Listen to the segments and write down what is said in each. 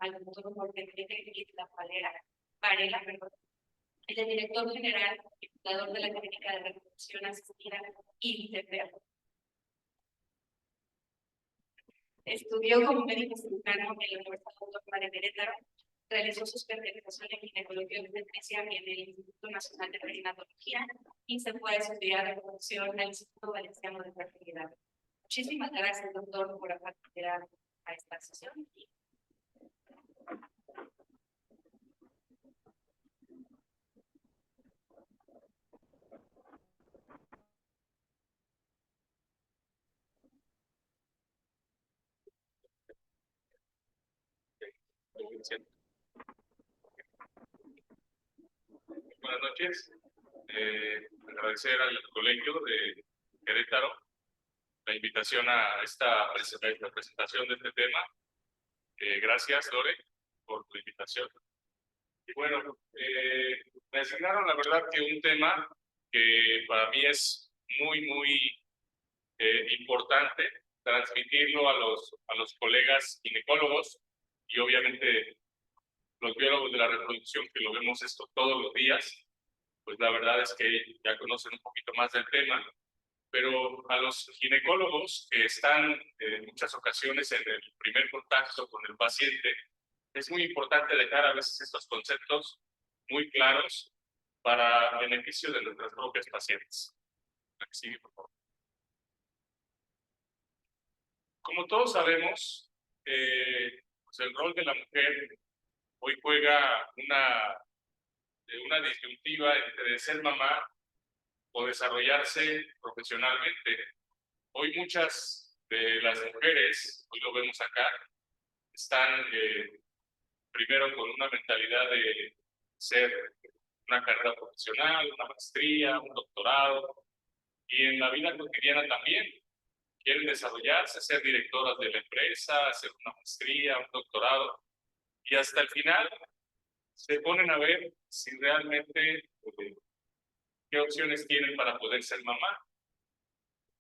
al doctor Jorge Varela, perdón. Él es director general y fundador de la Clínica de Reproducción Asistida INTEPER. Estudió como médico cirujano en la Universidad Autónoma de Querétaro, realizó su especialización en ginecología y obstetricia en el Instituto Nacional de Perinatología y se fue a estudiar reproducción al Instituto Valenciano de Fertilidad. Muchísimas gracias, doctor, por acceder a esta sesión. Buenas noches. Agradecer al Colegio de Querétaro la invitación a esta presentación de este tema. Gracias, Lore, por tu invitación. Y bueno, me asignaron la verdad que un tema que para mí es muy importante transmitirlo a los colegas ginecólogos y obviamente los biólogos de la reproducción que lo vemos esto todos los días, pues la verdad es que ya conocen un poquito más del tema, pero a los ginecólogos que están en muchas ocasiones en el primer contacto con el paciente, es muy importante dejar a veces estos conceptos muy claros para beneficio de nuestras propias pacientes. Sigue, por favor. Como todos sabemos, pues el rol de la mujer hoy juega una disyuntiva entre ser mamá o desarrollarse profesionalmente. Hoy muchas de las mujeres, hoy lo vemos acá, están primero con una mentalidad de ser una carrera profesional, una maestría, un doctorado, y en la vida cotidiana también quieren desarrollarse, ser directoras de la empresa, hacer una maestría, un doctorado, y hasta el final se ponen a ver si realmente qué opciones tienen para poder ser mamá.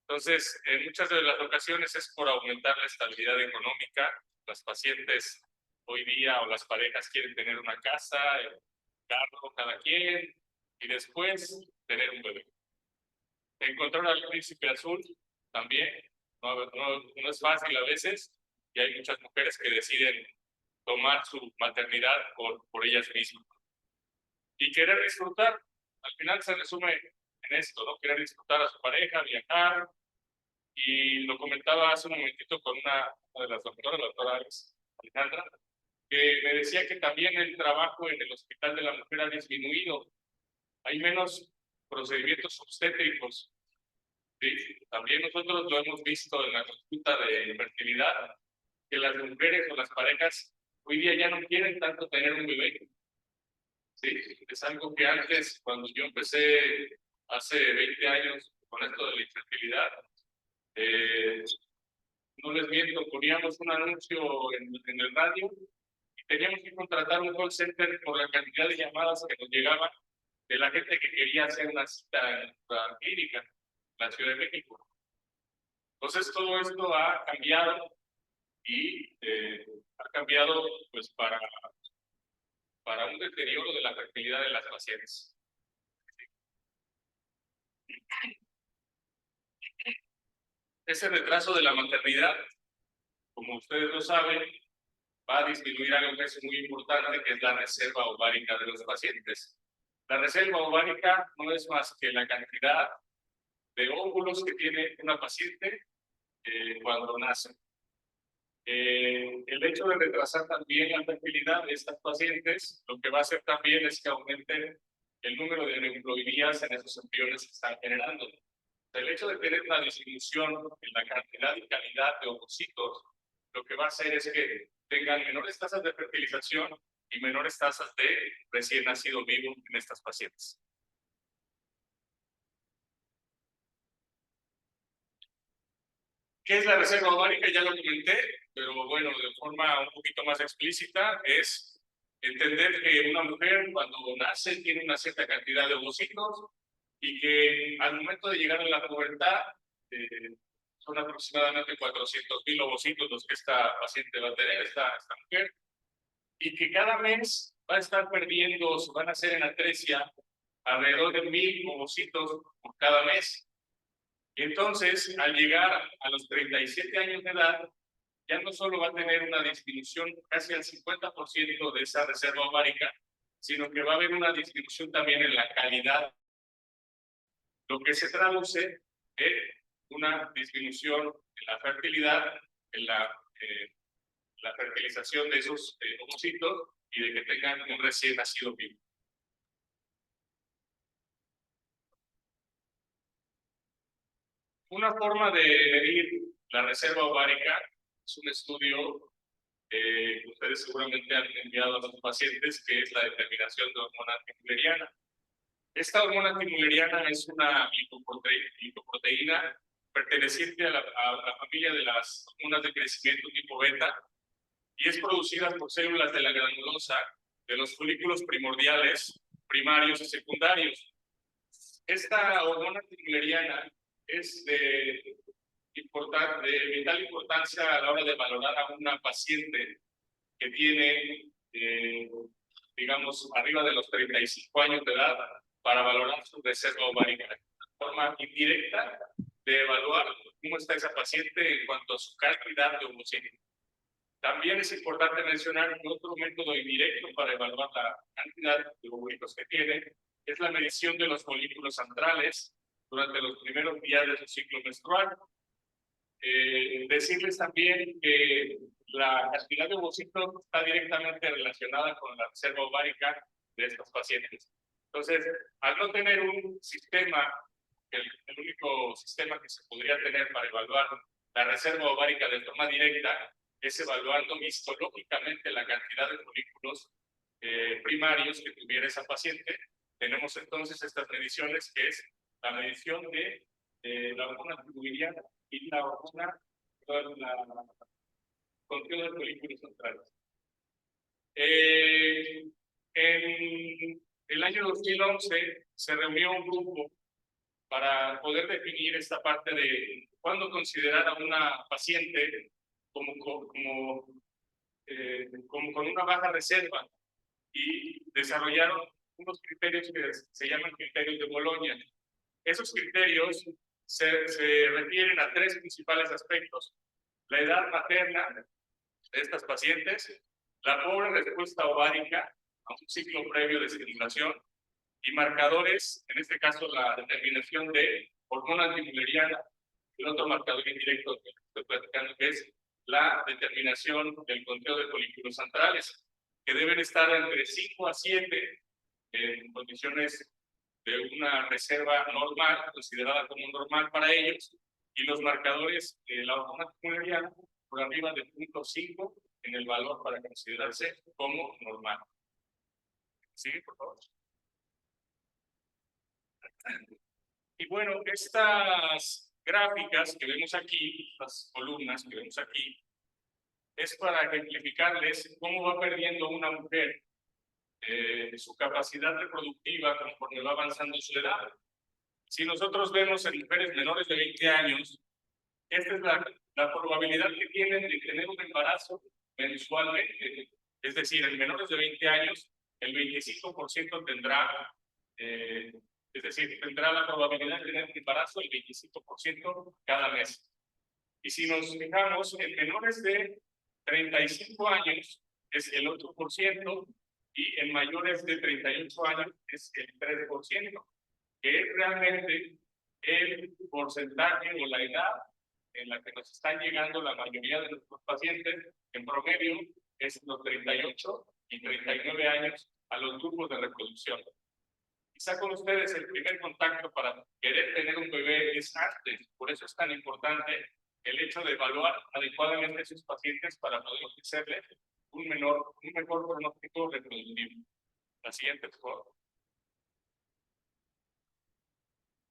Entonces, en muchas de las ocasiones es por aumentar la estabilidad económica. Las pacientes hoy día o las parejas quieren tener una casa, un carro cada quien, y después tener un bebé. Encontrar al príncipe azul también no es fácil a veces, y hay muchas mujeres que deciden tomar su maternidad por ellas mismas. Y querer disfrutar, al final se resume en esto, ¿no? Querer disfrutar a su pareja, viajar, y lo comentaba hace un momentito con una de las doctoras, la doctora Alejandra, que me decía que también el trabajo en el Hospital de la Mujer ha disminuido, hay menos procedimientos obstétricos. Sí, también nosotros lo hemos visto en la consulta de fertilidad, que las mujeres o las parejas hoy día ya no quieren tanto tener un bebé. Sí, es algo que antes, cuando yo empecé hace 20 años con esto de la infertilidad, no les miento, poníamos un anuncio en el radio y teníamos que contratar un call center por la cantidad de llamadas que nos llegaban de la gente que quería hacer una cita en la clínica, en la Ciudad de México. Entonces todo esto ha cambiado y ha cambiado pues para un deterioro de la fertilidad de las pacientes. Ese retraso de la maternidad, como ustedes lo saben, va a disminuir algo que es muy importante, que es la reserva ovárica de los pacientes. La reserva ovárica no es más que la cantidad de óvulos que tiene una paciente cuando nace. El hecho de retrasar también la fertilidad de estas pacientes, lo que va a hacer también es que aumente el número de neumatoidías en esos embriones que están generando. El hecho de tener una disminución en la cantidad y calidad de ovocitos, lo que va a hacer es que tengan menores tasas de fertilización y menores tasas de recién nacido vivo en estas pacientes. ¿Qué es la reserva ovárica? Ya lo comenté, pero bueno, de forma un poquito más explícita, es entender que una mujer cuando nace tiene una cierta cantidad de ovocitos y que al momento de llegar a la pubertad son aproximadamente 400,000 ovocitos los que esta paciente va a tener, esta mujer, y que cada mes va a estar perdiendo, se van a hacer en atresia alrededor de 1000 ovocitos por cada mes. Y entonces, al llegar a los 37 años de edad, ya no solo va a tener una disminución casi al 50% de esa reserva ovárica, sino que va a haber una disminución también en la calidad, lo que se traduce en una disminución en la fertilidad, en la fertilización de esos ovocitos y de que tengan un recién nacido vivo. Una forma de medir la reserva ovárica es un estudio que ustedes seguramente han enviado a sus pacientes, que es la determinación de hormona antimülleriana. Esta hormona antimülleriana es una lipoproteína perteneciente a la familia de las hormonas de crecimiento tipo beta y es producida por células de la granulosa de los folículos primordiales, primarios y secundarios. Esta hormona antimülleriana es de vital importancia a la hora de valorar a una paciente que tiene, digamos, arriba de los 35 años de edad para valorar su reserva ovárica. Una forma indirecta de evaluar cómo está esa paciente en cuanto a su cantidad de ovocitos. También es importante mencionar que otro método indirecto para evaluar la cantidad de ovocitos que tiene es la medición de los folículos antrales durante los primeros días de su ciclo menstrual. Decirles también que la cantidad de ovocitos está directamente relacionada con la reserva ovárica de estos pacientes. Entonces, al no tener un sistema, el único sistema que se podría tener para evaluar la reserva ovárica de forma directa es evaluando histológicamente la cantidad de folículos primarios que tuviera esa paciente. Tenemos entonces estas mediciones, que es la medición de la hormona antimülleriana y la hormona control de folículos centrales. En el año 2011 se reunió un grupo para poder definir esta parte de cuándo considerar a una paciente como con una baja reserva, y desarrollaron unos criterios que se llaman criterios de Bolonia. Esos criterios se refieren a tres principales aspectos: la edad materna de estas pacientes, la pobre respuesta ovárica a un ciclo previo de estimulación y marcadores, en este caso la determinación de hormona antimülleriana. Y otro marcador indirecto que estoy platicando, que es la determinación del conteo de folículos centrales, que deben estar entre 5 a 7 en condiciones de una reserva normal, considerada como normal para ellos, y los marcadores de la hormona antimülleriana por arriba de 0.5 en el valor para considerarse como normal. ¿Sí, por favor? Y bueno, estas gráficas que vemos aquí, estas columnas que vemos aquí, es para ejemplificarles cómo va perdiendo una mujer su capacidad reproductiva conforme va avanzando su edad. Si nosotros vemos en mujeres menores de 20 años, esta es la probabilidad que tienen de tener un embarazo mensualmente. Es decir, en menores de 20 años, el 25% tendrá, es decir, tendrá la probabilidad de tener un embarazo el 25% cada mes. Y si nos fijamos, en menores de 35 años es el 8%, y en mayores de 38 años es el 3%, que es realmente el porcentaje o la edad en la que nos están llegando la mayoría de nuestros pacientes. En promedio es los 38 y 39 años a los grupos de reproducción. Quizá con ustedes el primer contacto para querer tener un bebé es antes. Por eso es tan importante el hecho de evaluar adecuadamente a sus pacientes para poder ofrecerles un mejor pronóstico reproductivo. La siguiente, por favor.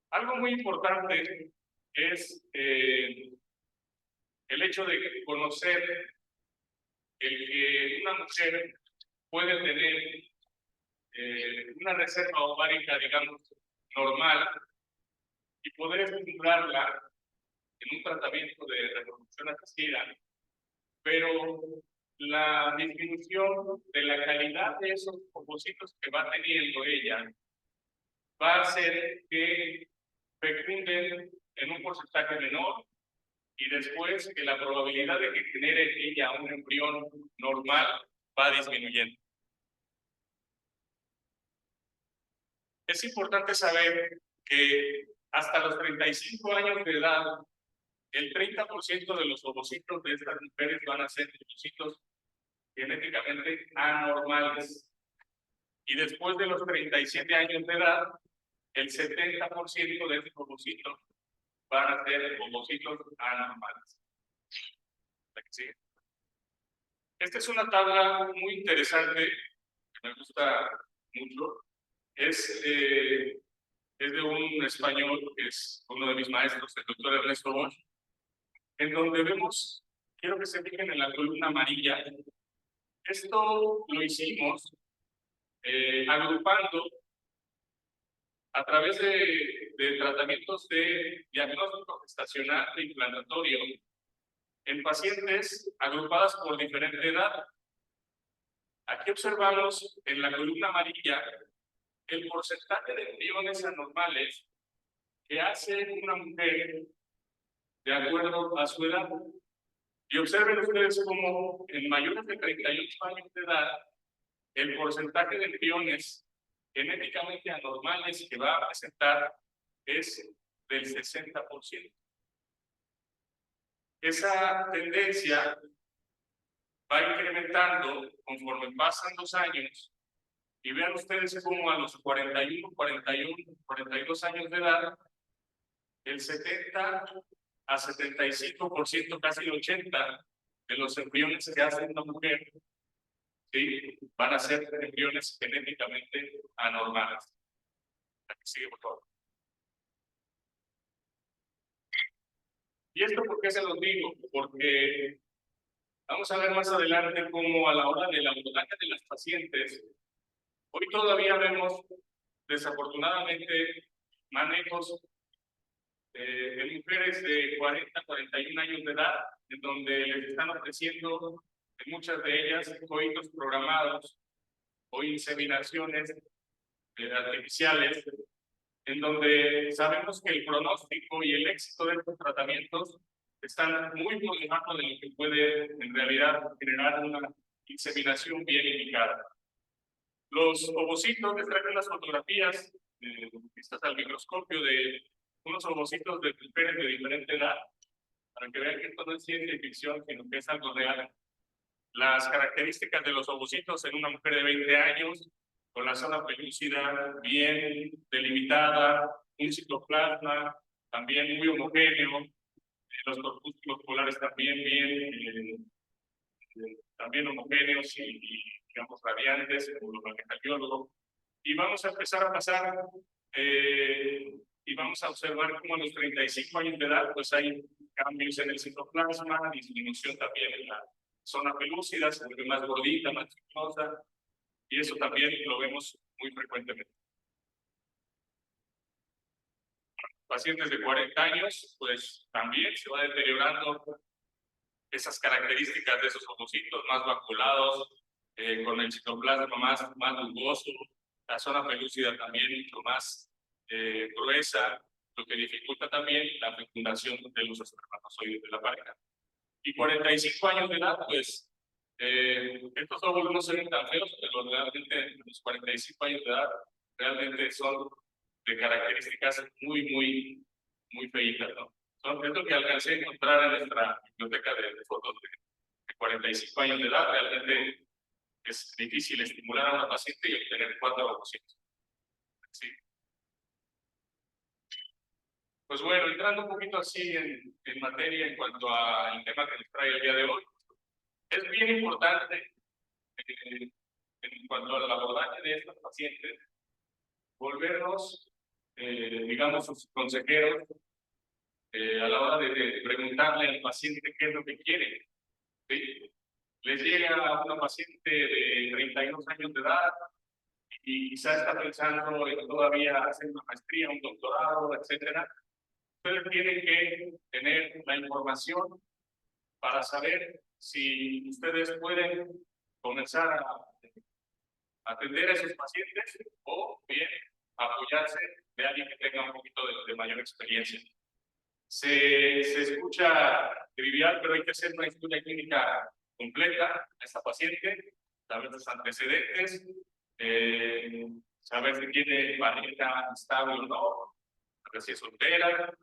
Algo muy importante es el hecho de conocer el que una mujer puede tener una reserva ovárica, digamos, normal, y poder estimularla en un tratamiento de reproducción asistida, pero la disminución de la calidad de esos ovocitos que va teniendo ella va a hacer que fecunden en un porcentaje menor y después que la probabilidad de que genere ella un embrión normal va disminuyendo. Es importante saber que hasta los 35 años de edad, el 30% de los ovocitos de estas mujeres van a ser ovocitos genéticamente anormales. Y después de los 37 años de edad, el 70% de estos ovocitos van a ser ovocitos anormales. La que sigue. Esta es una tabla muy interesante, que me gusta mucho. Es de un español que es uno de mis maestros, el doctor Ernesto Bosch, en donde vemos, quiero que se fijen en la columna amarilla. Esto lo hicimos agrupando a través de tratamientos de diagnóstico gestacional e implantatorio en pacientes agrupadas por diferente edad. Aquí observamos en la columna amarilla el porcentaje de embriones anormales que hace una mujer de acuerdo a su edad. Y observen ustedes cómo en mayores de 38 años de edad, el porcentaje de embriones genéticamente anormales que va a presentar es del 60%. Esa tendencia va incrementando conforme pasan los años y vean ustedes cómo a los 41, 42 años de edad, el 70 a 75%, casi el 80% de los embriones que hace una mujer, ¿sí?, van a ser embriones genéticamente anormales. Aquí sigue, por favor. ¿Y esto por qué se los digo? Porque vamos a ver más adelante cómo a la hora del abordaje de las pacientes, hoy todavía vemos, desafortunadamente, manejos de mujeres de 40 a 41 años de edad, en donde les están ofreciendo, en muchas de ellas, coitos programados o inseminaciones artificiales, en donde sabemos que el pronóstico y el éxito de estos tratamientos están muy por debajo de lo que puede en realidad generar una inseminación bien indicada. Los ovocitos, les traigo las fotografías vistas al microscopio de unos ovocitos de mujeres de diferente edad, para que vean que esto no es ciencia ficción, sino que es algo real. Las características de los ovocitos en una mujer de 20 años, con la zona pelúcida bien delimitada, un citoplasma también muy homogéneo, los corpúsculos polares también también homogéneos y digamos radiantes, como lo maneja el biólogo. Y vamos a empezar a pasar y vamos a observar cómo a los 35 años de edad pues hay cambios en el citoplasma, disminución también en la zona pelúcida, se vuelve más gordita, más chiclosa, y eso también lo vemos muy frecuentemente. Pacientes de 40 años, pues también se va deteriorando esas características de esos ovocitos más vaculados, con el citoplasma más rugoso, la zona pelúcida también mucho más gruesa, lo que dificulta también la fecundación de los espermatozoides de la pareja. Y 45 años de edad, pues, estos óvulos no se ven tan feos, pero realmente los 45 años de edad realmente son de características muy feitas, ¿no? Es lo que alcancé a encontrar en nuestra biblioteca de fotos de 45 años de edad. Realmente es difícil estimular a una paciente y obtener 4 ovocitos. Sí. Pues bueno, entrando un poquito así en materia en cuanto al tema que nos trae el día de hoy, es bien importante en cuanto al abordaje de estos pacientes, volvernos, digamos, sus consejeros a la hora de preguntarle al paciente qué es lo que quiere. ¿Sí? Les llega a una paciente de 32 años de edad y quizá está pensando en todavía hacer una maestría, un doctorado, etcétera. Ustedes tienen que tener la información para saber si ustedes pueden comenzar a atender a esos pacientes o bien apoyarse de alguien que tenga un poquito de mayor experiencia. Se escucha trivial, pero hay que hacer una historia clínica completa a esta paciente, saber sus antecedentes, saber si tiene pareja estable o no, saber si es soltera,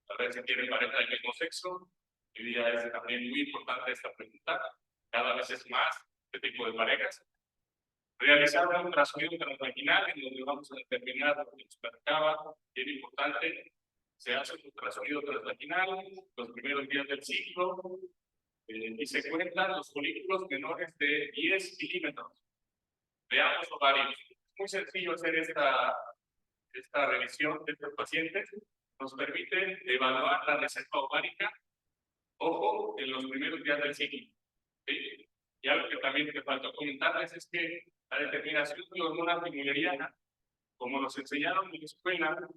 saber si tiene pareja del mismo sexo. Hoy día es también muy importante esta pregunta, cada vez es más este tipo de parejas. Realizar un ultrasonido transvaginal en donde vamos a determinar lo que nos platicaba, bien importante. Se hace un ultrasonido transvaginal los primeros días del ciclo y se cuentan los folículos menores de 10 milímetros. Veamos ovarios. Es muy sencillo hacer esta revisión de estos pacientes. Nos permite evaluar la reserva ovárica, ojo, en los primeros días del ciclo. ¿Sí? Y algo que también me faltó comentarles es que la determinación de la hormona timoyeriana, como nos enseñaron en la escuela,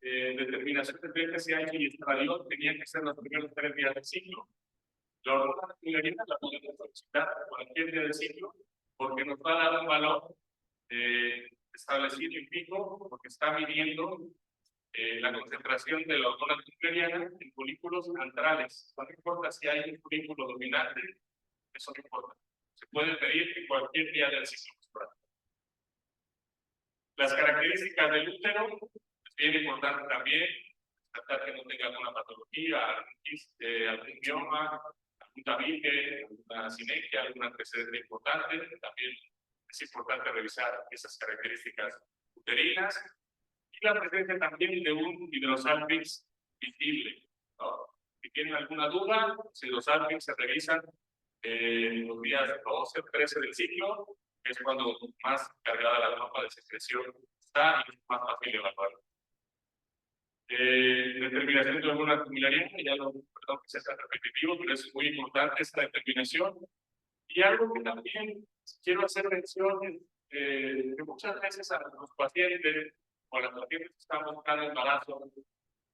determinación de TSH y estradiol tenían que ser los primeros 3 días del ciclo. La hormona timoyeriana la podemos solicitar cualquier día del ciclo porque nos va a dar un valor establecido en pico porque está midiendo la concentración de la hormona timoyeriana en folículos antrales. No importa si hay un folículo dominante, eso no importa. Se puede pedir en cualquier día del ciclo menstrual. Las características del útero es bien importante también, tratar que no tenga alguna patología, algún mioma, algún tabique, alguna sinergia, algún antecedente importante. También es importante revisar esas características uterinas y la presencia también de un hidrosalpinx visible, ¿no? Si tienen alguna duda, si los hidrosalpinx se revisan los días 12 o 13 del ciclo, que es cuando más cargada la mapa de secreción está y es más fácil evaluar. Determinación de hormona timoyeriana, ya lo, perdón que sea tan repetitivo, pero es muy importante esta determinación. Y algo que también quiero hacer mención es que muchas veces a los pacientes o a las pacientes que están buscando embarazo,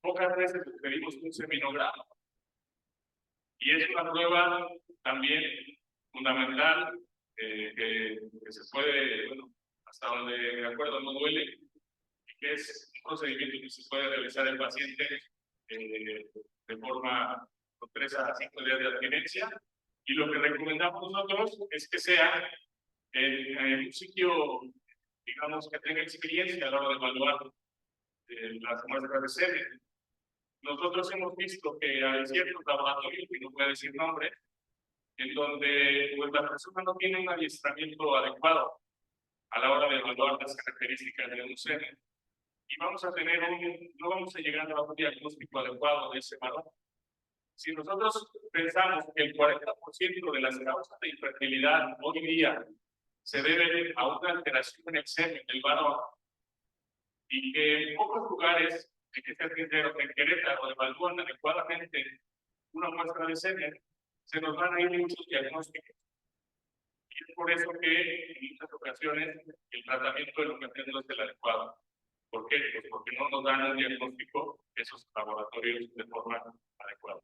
pocas veces les pedimos un seminograma. Y es una prueba también fundamental que se puede, bueno, hasta donde de acuerdo no duele, y que es un procedimiento que se puede realizar el paciente de forma con 3 a 5 días de abstinencia. Y lo que recomendamos nosotros es que sea en un sitio, digamos, que tenga experiencia a la hora de evaluar las muestras de semen. Nosotros hemos visto que hay ciertos laboratorios, que no puedo decir nombre, en donde pues, la persona no tiene un adiestramiento adecuado a la hora de evaluar las características de un semen. Y vamos a tener no vamos a llegar a un diagnóstico adecuado de ese varón. Si nosotros pensamos que el 40% de las causas de infertilidad hoy día se deben a una alteración en el semen del varón, y que en pocos lugares, hay que ser sinceros, en Querétaro evalúan adecuadamente una muestra de semen, se nos van a ir muchos diagnósticos. Y es por eso que en muchas ocasiones el tratamiento de lo que no es el adecuado. ¿Por qué? Pues porque no nos dan un diagnóstico esos laboratorios de forma adecuada.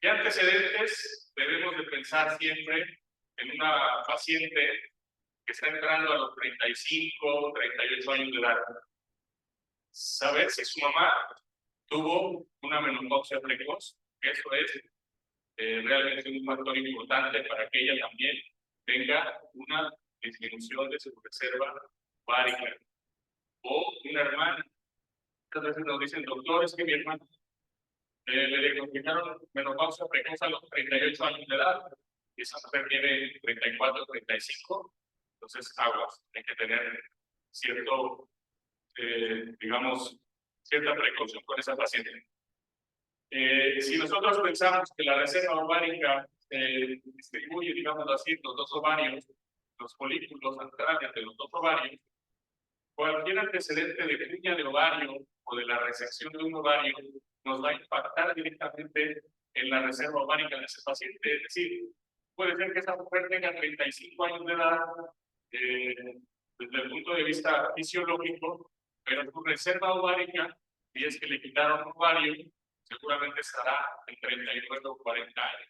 ¿Qué antecedentes debemos de pensar siempre en una paciente que está entrando a los 35, 38 años de edad? Saber si su mamá tuvo una menopausia precoz, eso es realmente un factor importante para que ella también tenga una disminución de su reserva ovárica. O una hermana. Muchas veces nos dicen, doctor, es que mi hermana le diagnosticaron menopausia precoz a los 38 años de edad, y esa mujer tiene 34, 35, entonces aguas, hay que tener cierto, digamos, cierta precaución con esa paciente. Si nosotros pensamos que la reserva ovárica se distribuye, digamos así, los dos ovarios, los folículos antrales de los dos ovarios, cualquier antecedente de cuña de ovario o de la resección de un ovario nos va a impactar directamente en la reserva ovárica de ese paciente. Es decir, puede ser que esa mujer tenga 35 años de edad desde el punto de vista fisiológico, pero su reserva ovárica, si es que le quitaron un ovario, seguramente estará en 39 o 40 años.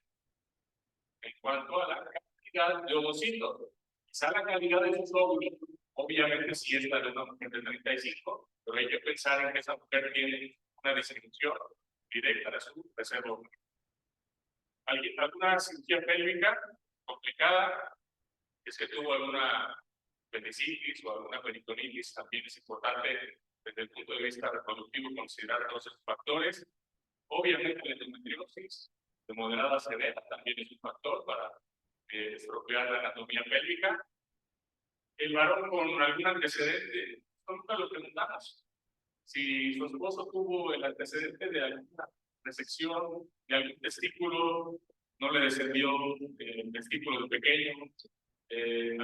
En cuanto a la cantidad de ovocitos, quizá la calidad de sus óvulos, obviamente sí es la de una mujer de 35, pero hay que pensar en que esa mujer tiene una distribución directa de su reserva. ¿Alguna cirugía pélvica complicada? Es que tuvo alguna apendicitis o alguna peritonitis, también es importante desde el punto de vista reproductivo considerar todos esos factores. Obviamente la endometriosis de moderada a severa también es un factor para estropear la anatomía pélvica. El varón con algún antecedente, nunca lo preguntamos. Si su esposo tuvo el antecedente de alguna resección de algún testículo, no le descendió el testículo de pequeño,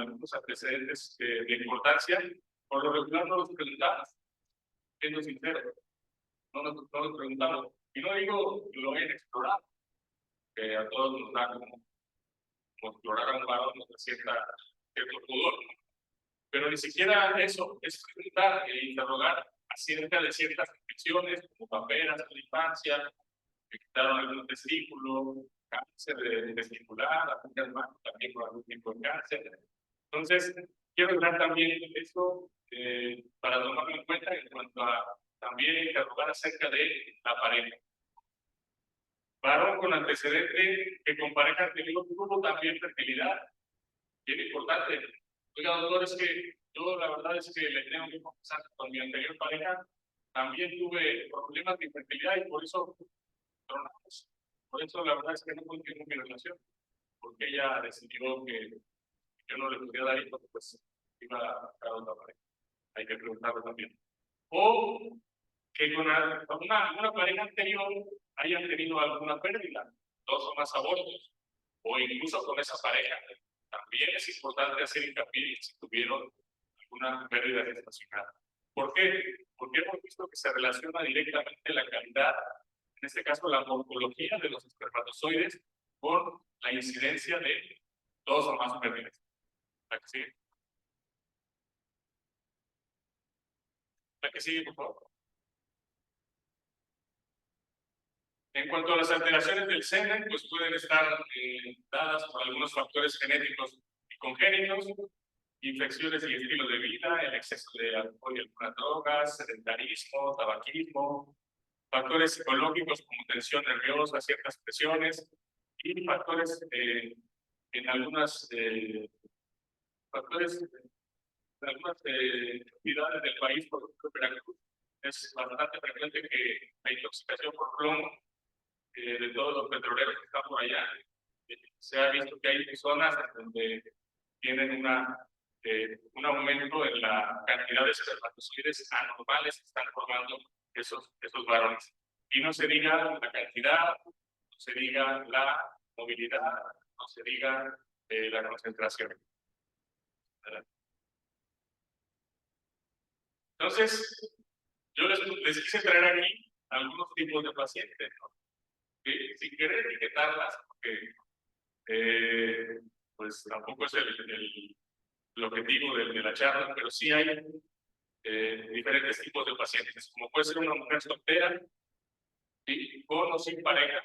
algunos antecedentes de importancia, por lo regular no los preguntamos, siendo sincero, no los preguntamos. Y no digo que lo hayan explorado, que a todos nos da como explorar a un varón, nos da cierto pudor, pero ni siquiera eso es preguntar e interrogar acerca de ciertas infecciones, como paperas en la infancia, que quitaron algún testículo, cáncer testicular, también por algún tipo de cáncer. Entonces, quiero dar también esto para tomarlo en cuenta en cuanto a también interrogar acerca de la pareja. Varón con antecedente que con pareja anterior tuvo también fertilidad. Bien importante. Oiga, doctor, es que yo la verdad es que le tengo que confesar que con mi anterior pareja también tuve problemas de infertilidad y por eso tronamos. Por eso la verdad es que no continué mi relación, porque ella decidió que yo no le podía dar hijos, pues iba a buscar otra pareja. Hay que preguntarlo también. O que con una pareja anterior hayan tenido alguna pérdida, 2 o más abortos, o incluso con esa pareja. También es importante hacer hincapié si tuvieron alguna pérdida gestacional. ¿Por qué? Porque hemos visto que se relaciona directamente la calidad, en este caso la morfología de los espermatozoides, con la incidencia de 2 o más pérdidas. ¿La que sigue? ¿La que sigue, por favor? En cuanto a las alteraciones del semen, pues pueden estar dadas por algunos factores genéticos y congénitos, infecciones y estilo de vida, el exceso de alcohol y algunas drogas, sedentarismo, tabaquismo, factores psicológicos como tensión nerviosa, ciertas presiones, y factores en algunas factores en algunas ciudades del país, por ejemplo, Veracruz, es bastante frecuente que la intoxicación por plomo de todos los petroleros que están por allá, se ha visto que hay zonas donde tienen un aumento en la cantidad de espermatozoides anormales que están formando esos varones. Y no se diga la cantidad, no se diga la movilidad, no se diga la concentración. Entonces, yo les quise traer aquí algunos tipos de pacientes, ¿no? Sin querer etiquetarlas, porque pues tampoco es el objetivo de la charla, pero sí hay diferentes tipos de pacientes, como puede ser una mujer soltera, ¿sí? Con o sin pareja,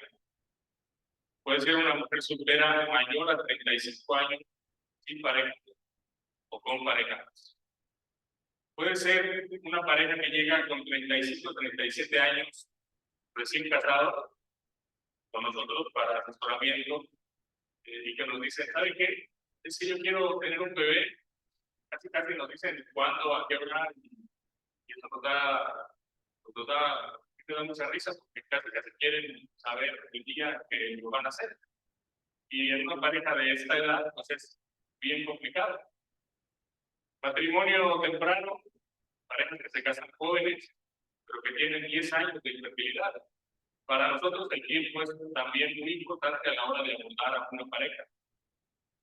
puede ser una mujer soltera mayor a 35 años, sin pareja o con pareja. Puede ser una pareja que llega con 35 o 37 años, recién casado, con nosotros para asesoramiento, y que nos dicen, ¿sabe qué? Es que yo quiero tener un bebé. Casi nos dicen cuándo, a qué hora, y eso nos da mucha risa, porque casi quieren saber el día que lo van a hacer. Y en una pareja de esta edad, pues es bien complicado. Matrimonio temprano, parejas que se casan jóvenes, pero que tienen 10 años de infertilidad. Para nosotros el tiempo es también muy importante a la hora de abordar a una pareja.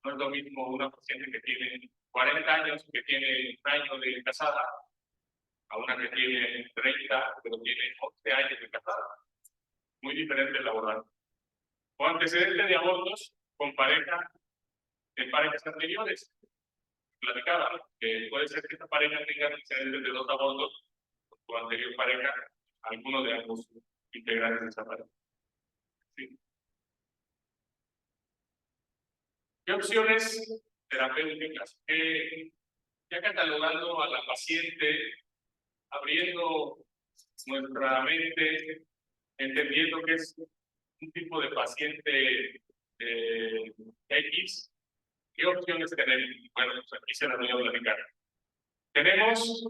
No es lo mismo una paciente que tiene 40 años, que tiene un año de casada, a una que tiene 30, pero tiene 11 años de casada. Muy diferente el abordar. O antecedente de abortos con pareja, en parejas anteriores. Platicaba que puede ser que esta pareja tenga antecedentes de 2 abortos con su anterior pareja, alguno de ambos integrantes de esa pareja. ¿Sí? ¿Qué opciones terapéuticas? Ya catalogando a la paciente, abriendo nuestra mente, entendiendo que es un tipo de paciente X, ¿qué opciones tenemos? Bueno, pues aquí se las voy a platicar. Tenemos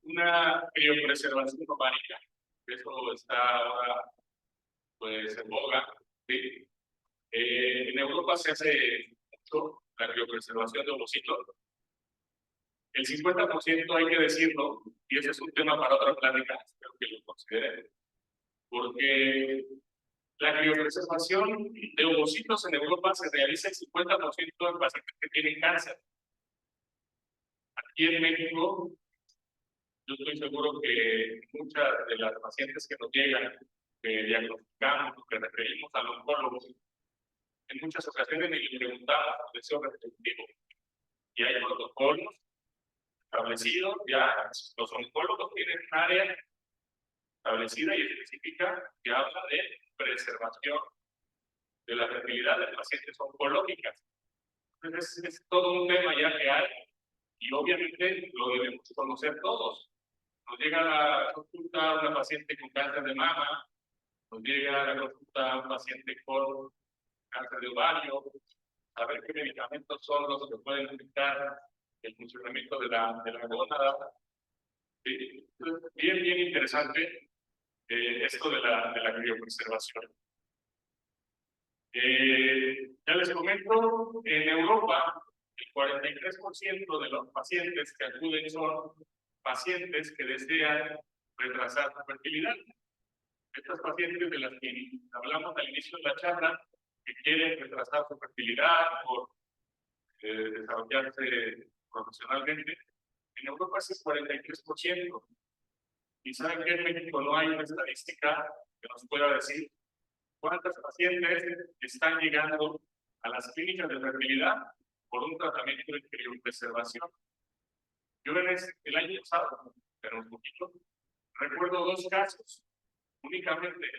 una criopreservación ovárica, eso está ahora pues en boga, ¿sí? En Europa se hace mucho la criopreservación de ovocitos. El 50% hay que decirlo, y ese es un tema para otra plática, espero que lo consideren, porque la criopreservación de ovocitos en Europa se realiza el 50% en pacientes que tienen cáncer. Aquí en México, yo estoy seguro que muchas de las pacientes que nos llegan, que diagnosticamos, que referimos a los oncólogos, en muchas ocasiones ni le preguntamos por deseo reproductivo. Y hay protocolos establecidos, ya los oncólogos tienen un área establecida y específica que habla de preservación de la fertilidad de pacientes oncológicas. Entonces es todo un tema ya que hay y obviamente lo debemos conocer todos. Nos llega a la consulta una paciente con cáncer de mama, nos llega a la consulta un paciente con cáncer de ovario, a ver qué medicamentos son los que pueden afectar el funcionamiento de la gónada. Sí. Bien interesante esto de la criopreservación. Ya les comento, en Europa, el 43% de los pacientes que acuden son pacientes que desean retrasar su fertilidad. Estas pacientes de las que hablamos al inicio de la charla, que quieren retrasar su fertilidad por desarrollarse profesionalmente, en Europa es el 43%. Y saben que en México no hay una estadística que nos pueda decir cuántas pacientes están llegando a las clínicas de fertilidad por un tratamiento de criopreservación. Yo el año pasado, pero un poquito, recuerdo 2 casos únicamente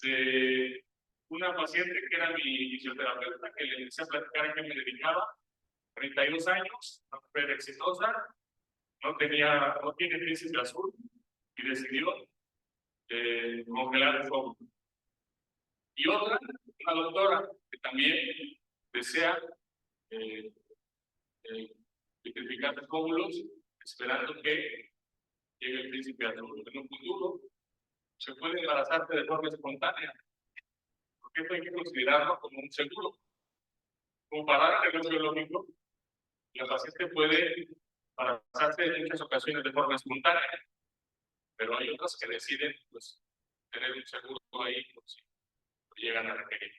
de una paciente que era mi fisioterapeuta, que le empecé a platicar a qué me dedicaba, 32 años, una mujer exitosa, no tiene crisis de azul y decidió congelar el óvulo. Y otra, una doctora que también desea identificar los óvulos, esperando que llegue el príncipe azul. En un futuro se puede embarazarse de forma espontánea, porque esto hay que considerarlo como un seguro. Como para el reloj biológico, la paciente puede embarazarse en muchas ocasiones de forma espontánea, pero hay otras que deciden pues, tener un seguro ahí por si llegan a requerir.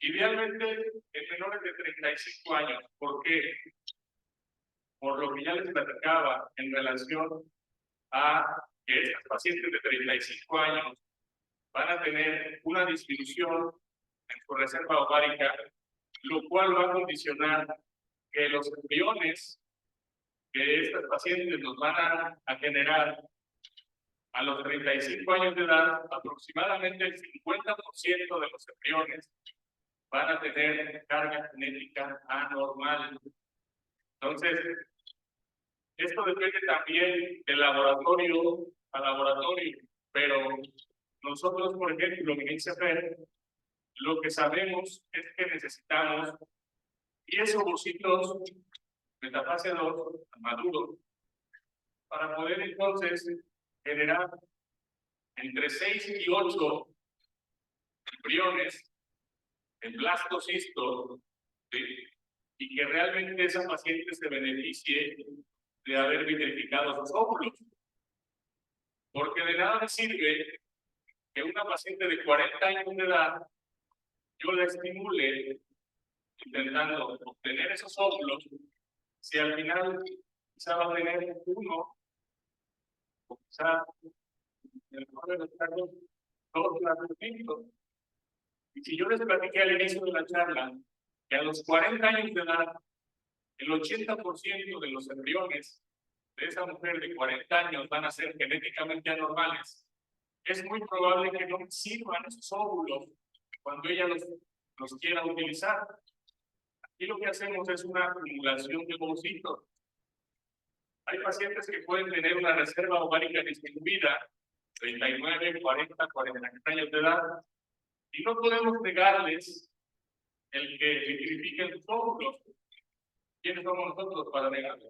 Idealmente en menores de 35 años. ¿Por qué? Por lo que ya les platicaba en relación a que estas pacientes de 35 años van a tener una disminución en su reserva ovárica, lo cual va a condicionar que los embriones que estas pacientes nos van a generar a los 35 años de edad, aproximadamente el 50% de los embriones van a tener carga genética anormal. Entonces, esto depende también de laboratorio a laboratorio, pero nosotros, por ejemplo, en ICFR, lo que sabemos es que necesitamos 10 ovocitos metafase 2 maduros para poder entonces generar entre 6 y 8 embriones en blastocisto, ¿sí? Y que realmente esa paciente se beneficie de haber vitrificado sus óvulos. Porque de nada me sirve que una paciente de 40 años de edad yo la estimule intentando obtener esos óvulos, si al final quizá va a tener uno, o quizá en el mejor de los casos, 2 blastocitos. Y si yo les platiqué al inicio de la charla que a los 40 años de edad, el 80% de los embriones de esa mujer de 40 años van a ser genéticamente anormales, es muy probable que no sirvan esos óvulos cuando ella los quiera utilizar. Aquí lo que hacemos es una acumulación de ovocitos. Hay pacientes que pueden tener una reserva ovárica disminuida, 39, 40, 43 años de edad, y no podemos negarles el que vitrifiquen sus óvulos. ¿Quiénes somos nosotros para negarlo?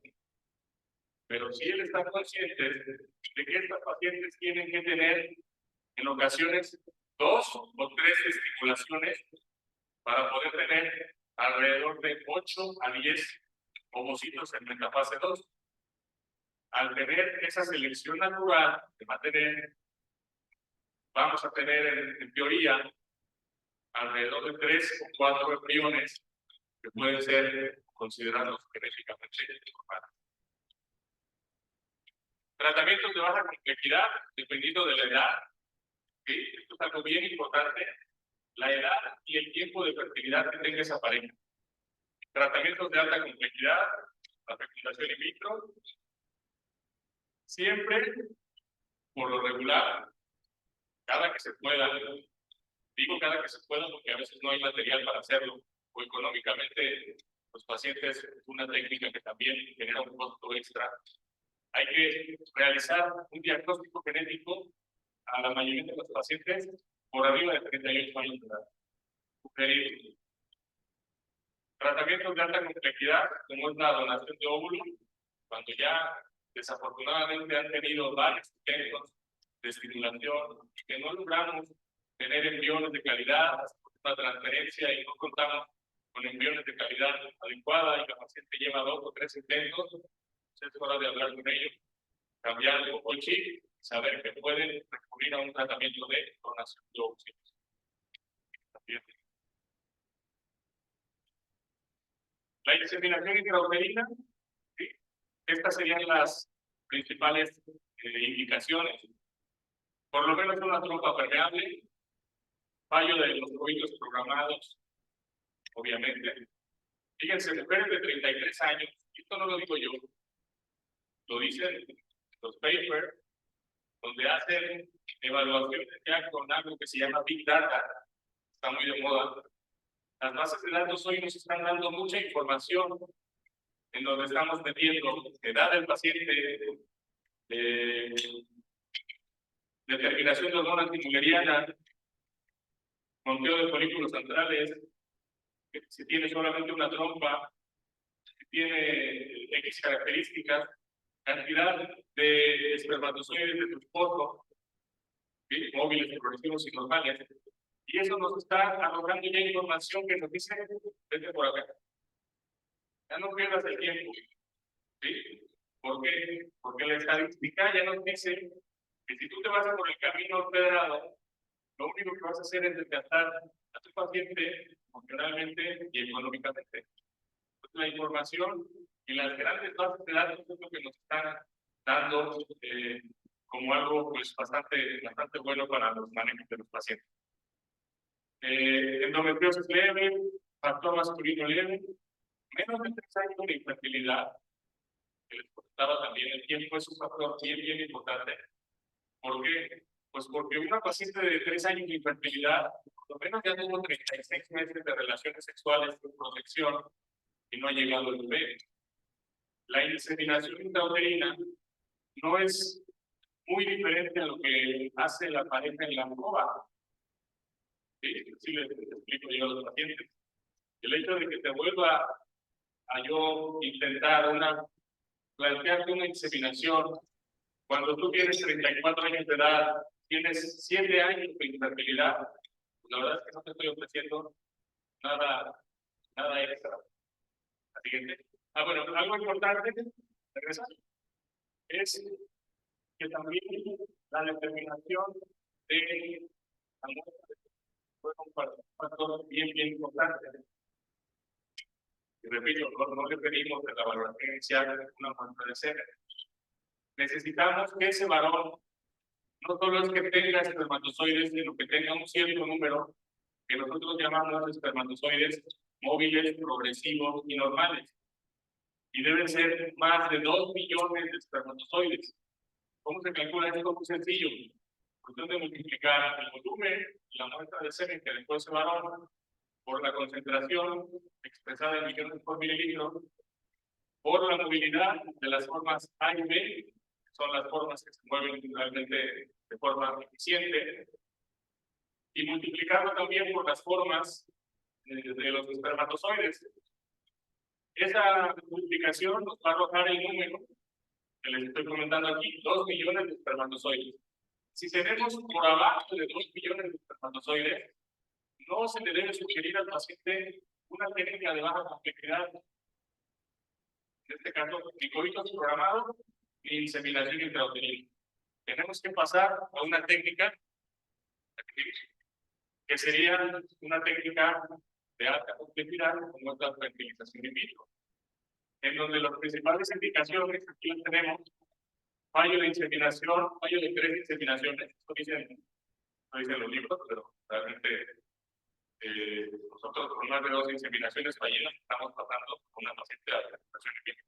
Pero si él está consciente de que estas pacientes tienen que tener en ocasiones 2 o 3 estimulaciones para poder tener alrededor de 8 a 10 ovocitos en metafase 2. Al tener esa selección natural que va a tener, vamos a tener en teoría alrededor de 3 o 4 embriones que pueden ser considerados genéticamente normales. Tratamientos de baja complejidad, dependiendo de la edad. ¿Sí? Esto es algo bien importante. La edad y el tiempo de fertilidad que tenga esa pareja. Tratamientos de alta complejidad, la fecundación in vitro. Siempre, por lo regular, cada que se pueda, digo cada que se pueda porque a veces no hay material para hacerlo, o económicamente los pacientes es una técnica que también genera un costo extra. Hay que realizar un diagnóstico genético a la mayoría de los pacientes por arriba de 38 años de edad. Sugerir tratamientos de alta complejidad, como es la donación de óvulos, cuando ya desafortunadamente han tenido varios intentos de estimulación y que no logramos tener embriones de calidad, una transferencia y no contamos con embriones de calidad adecuada y la paciente lleva 2 o 3 intentos, es hora de hablar con ellos, cambiar un poco el chip, saber que pueden recurrir a un tratamiento de donación de óvulos. La inseminación intrauterina, ¿sí? Estas serían las principales indicaciones. Por lo menos una trompa permeable, fallo de los oídos programados, obviamente. Fíjense, mujeres de 33 años, esto no lo digo yo, lo dicen los papers, donde hacen evaluaciones ya con algo que se llama Big Data, está muy de moda. Las bases de datos hoy nos están dando mucha información en donde estamos metiendo edad del paciente, determinación de hormona antimulleriana, conteo de folículos centrales, si tiene solamente una trompa, si tiene X características, cantidad de espermatozoides de tu esposo, ¿sí? Móviles, progresivos y normales. Y eso nos está arrojando ya información que nos dice, vete por acá. Ya no pierdas el tiempo. ¿Sí? ¿Por qué? Porque la estadística ya nos dice que si tú te vas por el camino empedrado, lo único que vas a hacer es desgastar a tu paciente emocionalmente y económicamente. Entonces, la información y las grandes bases de datos es lo que nos están dando como algo pues bastante bueno para los manejos de los pacientes. Endometriosis leve, factor masculino leve, menos de 3 años de infertilidad. Que les comentaba también, el tiempo es un factor bien importante. ¿Por qué? Pues porque una paciente de 3 años de infertilidad, por lo menos ya tuvo 36 meses de relaciones sexuales con protección y no ha llegado el bebé. La inseminación intrauterina no es muy diferente a lo que hace la pareja en la alcoba. Sí, les explico yo a los pacientes. El hecho de que te vuelva a yo intentar plantearte una inseminación cuando tú tienes 34 años de edad, tienes 7 años de infertilidad, pues la verdad es que no te estoy ofreciendo nada extra. La siguiente. Bueno, algo importante, regresar, es que también la determinación de la muestra fue un factor bien importante. Y repito, no referimos de la valoración inicial de una muestra de semen. Necesitamos que ese varón no solo es que tenga espermatozoides, sino que tenga un cierto número que nosotros llamamos espermatozoides móviles, progresivos y normales. y deben ser más de 2 millones de espermatozoides. ¿Cómo se calcula esto? Muy sencillo. Cuestión de multiplicar el volumen, la muestra de semen que después se varón, por la concentración expresada en millones por mililitro, por la movilidad de las formas A y B, que son las formas que se mueven realmente de forma eficiente, y multiplicarlo también por las formas de los espermatozoides. Esa multiplicación nos va a arrojar el número que les estoy comentando aquí, 2 millones de espermatozoides. Si tenemos por abajo de 2 millones de espermatozoides, no se le debe sugerir al paciente una técnica de baja complejidad. En este caso, ni coitus programado, ni inseminación intrauterina. Tenemos que pasar a una técnica que sería una técnica de alta complejidad, como es la fertilización in vitro, en donde las principales indicaciones, aquí las tenemos: fallo de inseminación, fallo de 3 inseminaciones. Esto dicen los libros, pero realmente nosotros con más de 2 inseminaciones fallidas estamos pasando con una paciente de fertilización in vitro.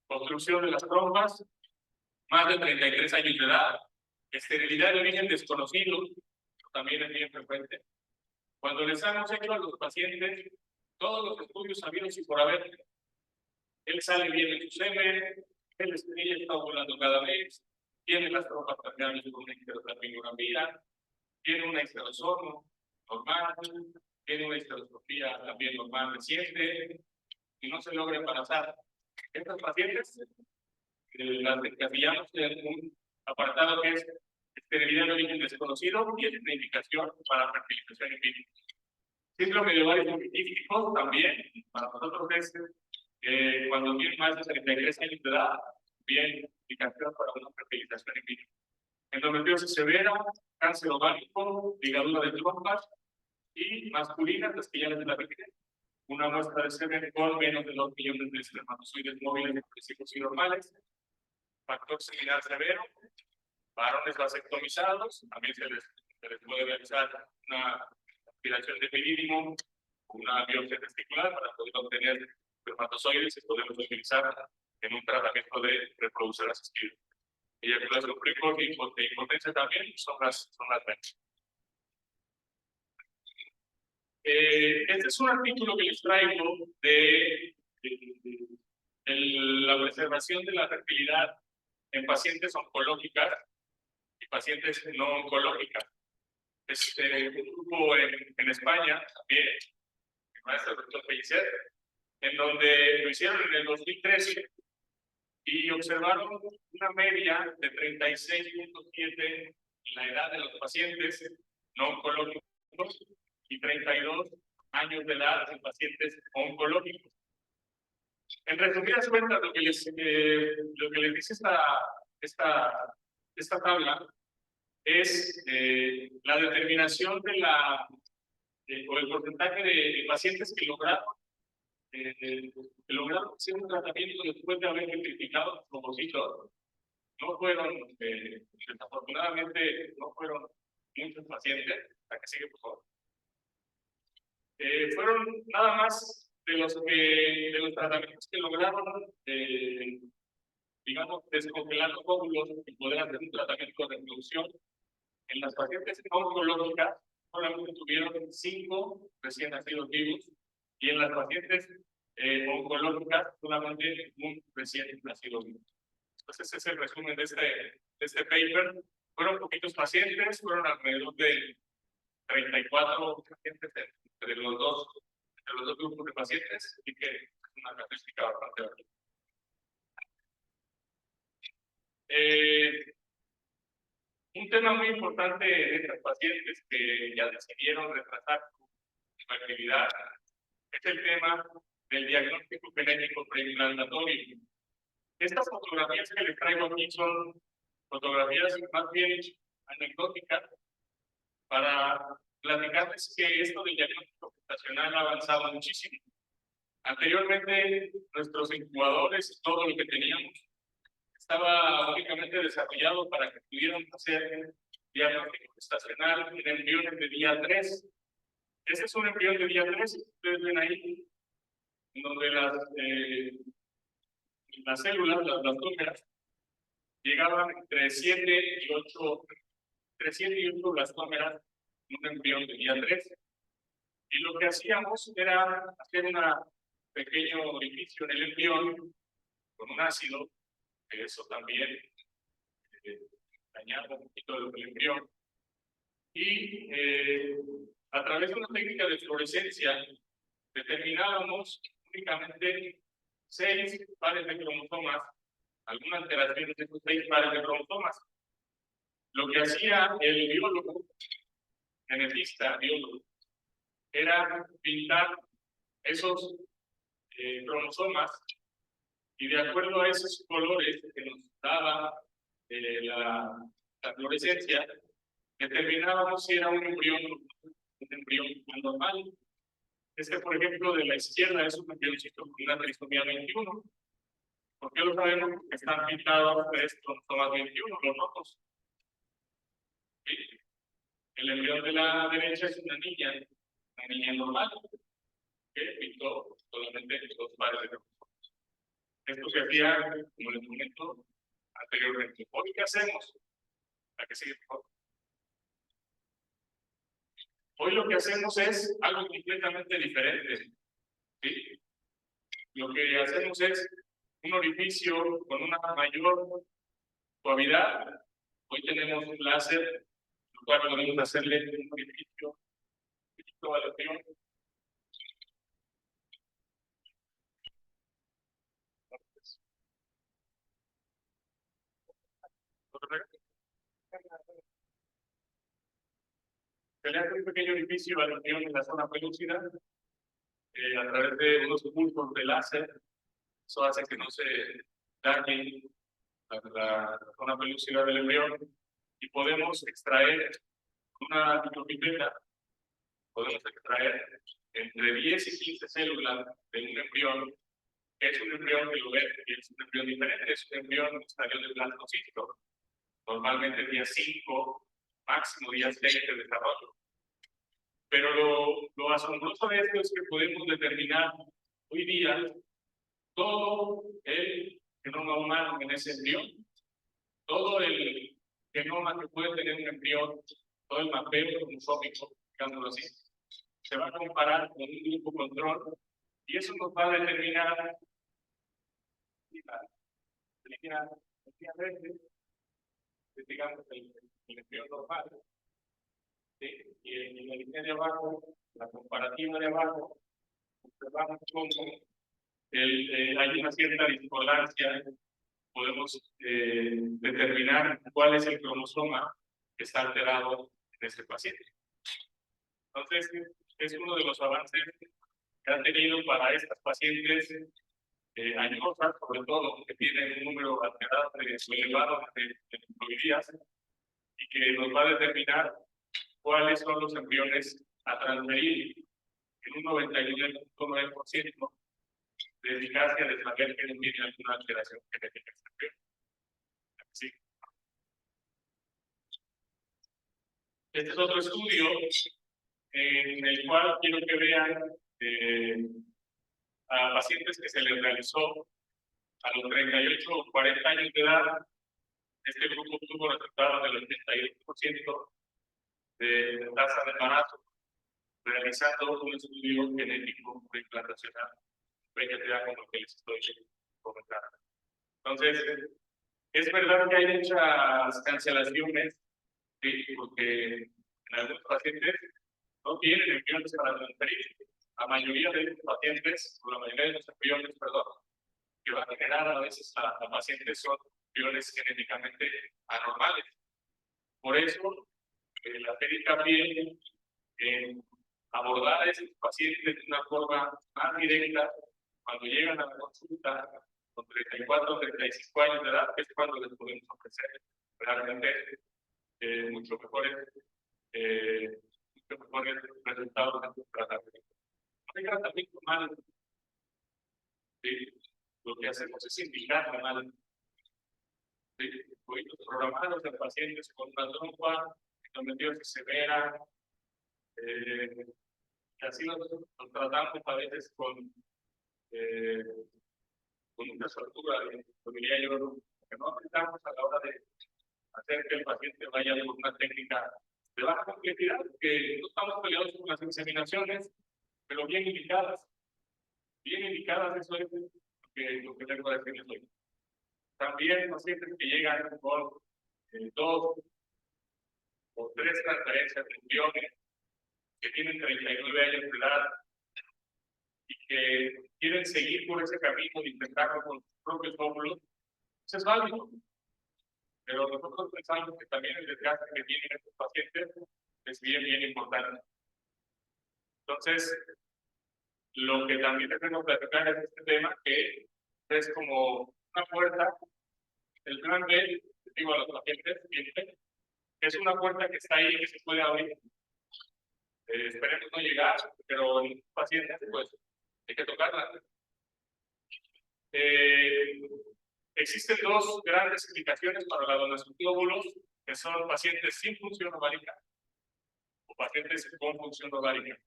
Construcción de las trompas, más de 33 años de edad, esterilidad de origen desconocido, también es bien frecuente. Cuando les hemos hecho a los pacientes todos los estudios sabidos y por haber, él sale bien en su semen, ella está ovulando cada vez, tiene las trompas permeables con una histerosalpingografía, tiene una histerosomo normal, tiene una histeroscopía también normal reciente, y no se logra embarazar. Estos pacientes las encasillamos en un apartado que es esterilidad de origen desconocido y es una indicación para fertilización in vitro. Síndrome de ovarios poliquísticos también, para nosotros es cuando tienen más de 33 años de edad, bien indicación para una fertilización in vitro. Endometriosis severa, cáncer ovárico, ligadura de trompas y masculinas, las que ya les la refieren. Una muestra de semen con menos de 2 millones de espermatozoides móviles expresivos y normales. Factor similar severo, varones vasectomizados, también se les puede realizar una aspiración de epidídimo, una biopsia testicular para poder obtener espermatozoides y podemos utilizar en un tratamiento de reproducción asistida. Eyaculación precoz y impotencia también son las menos. Este es un artículo que les traigo de la preservación de la fertilidad en pacientes oncológicas y pacientes no oncológicas. Es un grupo en España también, el maestro doctor Pellicer, en donde lo hicieron en el 2013 y observaron una media de 36.7 en la edad de los pacientes no oncológicos y 32 años de edad en pacientes oncológicos. En resumidas cuentas, lo que les dice esta tabla es la determinación o el porcentaje de pacientes que lograron hacer un tratamiento después de haber identificado los trombocitos. No fueron, desafortunadamente, no fueron muchos pacientes. La que sigue, por favor. Fueron nada más de los tratamientos que lograron, digamos, descongelar los óvulos y poder hacer un tratamiento de reproducción. En las pacientes oncológicas solamente tuvieron 5 recién nacidos vivos y en las pacientes oncológicas solamente un recién nacido vivo. Entonces ese es el resumen de este paper. Fueron poquitos pacientes, fueron alrededor de 34 pacientes entre los dos grupos de pacientes, y que es una característica bastante válida. Un tema muy importante de estas pacientes que ya decidieron retrasar su fertilidad es el tema del diagnóstico genético preimplantatorio. Estas fotografías que les traigo aquí son fotografías más bien anecdóticas para platicarles que esto del diagnóstico gestacional ha avanzado muchísimo. Anteriormente, nuestros incubadores y todo lo que teníamos estaba únicamente desarrollado para que pudieran hacer diagnóstico gestacional en embriones de día 3. Ese es un embrión de día 3, ustedes ven ahí, en donde las células, las blastómeras, llegaban entre 7 y 8, entre 7 y 8 blastómeras, un embrión tenía 3. Y lo que hacíamos era hacer un pequeño orificio en el embrión con un ácido, que eso también dañaba un poquito el embrión. Y a través de una técnica de fluorescencia determinábamos únicamente 6 pares de cromosomas, alguna alteración de esos 6 pares de cromosomas. Lo que hacía el biólogo, genetista, biólogo, era pintar esos cromosomas y de acuerdo a esos colores que nos daba la fluorescencia, determinábamos si era un embrión anormal. Este, por ejemplo, de la izquierda es un embrioncito con una trisomía 21. ¿Por qué lo sabemos? Porque están pintados 3 cromosomas 21, los rojos. ¿Sí? El embrión de la derecha es una niña normal, que pintó solamente 2 pares de cromosomas. Esto se hacía, como les comento anteriormente. Hoy, ¿qué hacemos? ¿La que sigue, por favor? Hoy lo que hacemos es algo completamente diferente. ¿Sí? Lo que hacemos es un orificio con una mayor suavidad. Hoy tenemos un láser, lo cual podemos hacerle un orificio, evaluación. Se le hace un pequeño orificio al embrión en la zona pelúcida a través de unos pulsos de láser. Eso hace que no se dañe la zona pelúcida del embrión y podemos extraer una micropipeta, podemos extraer entre 10 y 15 células de un embrión. Es un embrión que lo ve, es un embrión diferente, es un embrión en estadio de blastocisto, normalmente día 5, máximo día 6 de desarrollo. Pero lo asombroso de esto es que podemos determinar hoy día todo el genoma humano en ese embrión, todo el genoma que puede tener un embrión, todo el mapeo cromosómico, digámoslo así, se va a comparar con un grupo control y eso nos va a determinar digamos el embrión normal. ¿Sí? Y en la línea de abajo, la comparativa de abajo, observamos cómo hay una cierta discordancia. Podemos determinar cuál es el cromosoma que está alterado en este paciente. Entonces, es uno de los avances que han tenido para estas pacientes añosas, sobre todo, que tienen un número alterado elevado de microvías y que nos va a determinar cuáles son los embriones a transferir en un 99.9% de eficacia de saber que no tiene alguna alteración genética. Sí. Este es otro estudio en el cual quiero que vean a pacientes que se les realizó a los 38 o 40 años de edad. Este grupo obtuvo resultados del 88% de tasa de embarazo, realizando un estudio genético implantacional, como lo que les estoy comentando. Entonces, es verdad que hay muchas cancelaciones, ¿sí? Porque en algunos pacientes no tienen embriones para transferir. La mayoría de los pacientes, o la mayoría de los embriones, perdón, que van a generar a veces a pacientes son embriones genéticamente anormales. Por eso, la técnica viene en abordar a esos pacientes de una forma más directa cuando llegan a la consulta con 34 o 35 años de edad, que es cuando les podemos ofrecer realmente mucho mejores resultados de su tratamiento. No hay tratamiento mal. ¿Sí? Lo que hacemos es indicar la mal. ¿Sí? Los programados de pacientes con una trompa, endometriosis severa, así los tratamos a veces con mucha soltura, diría yo, que no estamos a la hora de hacer que el paciente vaya por una técnica de baja complejidad, que no estamos peleados con las inseminaciones, pero bien indicadas. Bien indicadas, eso es lo que tengo que decirles hoy. También pacientes que llegan con 2 o 3 transferencias de embriones, que tienen 39 años de edad y que quieren seguir por ese camino de intentarlo con sus propios óvulos, eso es válido. Pero nosotros pensamos que también el desgaste que tienen estos pacientes es bien importante. Entonces, lo que también tenemos que platicar es este tema, que es como una puerta, el plan B, digo a los pacientes, que es una puerta que está ahí, que se puede abrir. Esperemos no llegar, pero en pacientes, pues, hay que tocarla. Existen 2 grandes indicaciones para la donación de óvulos, que son pacientes sin función ovárica o pacientes con función ovárica.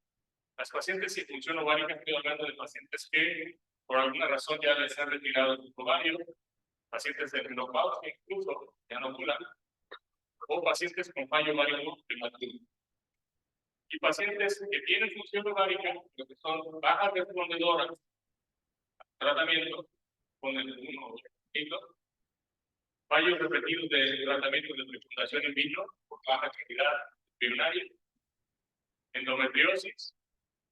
Las pacientes sin función ovárica, estoy hablando de pacientes que por alguna razón ya les han retirado sus ovarios, pacientes de menopausia incluso, ya no ovulan, o pacientes con fallo ovárico prematuro. Y pacientes que tienen función ovárica, lo que son bajas respondedoras al tratamiento con el fallos repetidos de tratamiento de fecundación in vitro por baja actividad embrionaria, endometriosis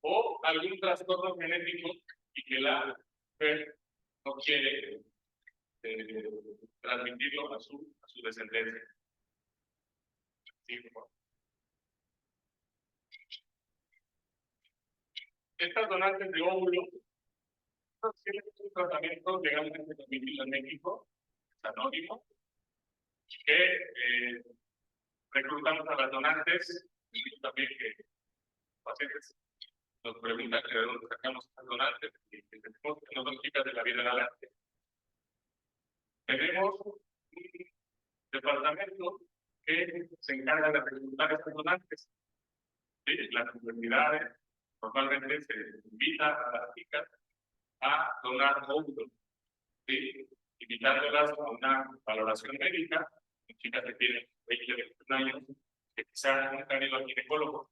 o algún trastorno genético y que la mujer no quiere transmitirlo a su descendencia. Sí, estas donantes de óvulo tienen un tratamiento legalmente permitido en México, es anónimo, que reclutamos a las donantes, y también que pacientes nos preguntan de dónde sacamos a las donantes, y que tenemos que no son chicas de la vida adelante. Tenemos un departamento que se encarga de reclutar a estas donantes. ¿Sí? Las universidades normalmente se invita a las chicas a donar óvulos, ¿sí? Invitándolas a una valoración médica, chicas que tienen 20 o 21 años, que quizás nunca han ido al ginecólogo.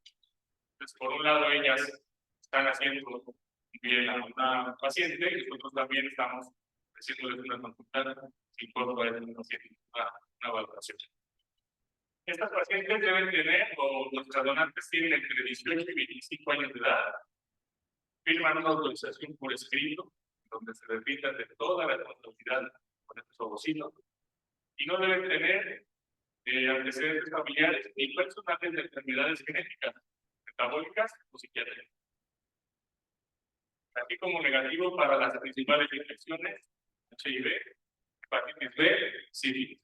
Entonces, por un lado, ellas están haciendo bien a una paciente y nosotros también estamos haciéndoles una consulta sin costo a una paciente, una valoración. Estas pacientes deben tener, o nuestras donantes tienen entre 18 y 25 años de edad, firman una autorización por escrito, donde se repita de toda la responsabilidad con estos ovocitos, y no deben tener antecedentes familiares ni personales de enfermedades genéticas, metabólicas o psiquiátricas. Así como negativo para las principales infecciones, HIV, hepatitis B, sífilis.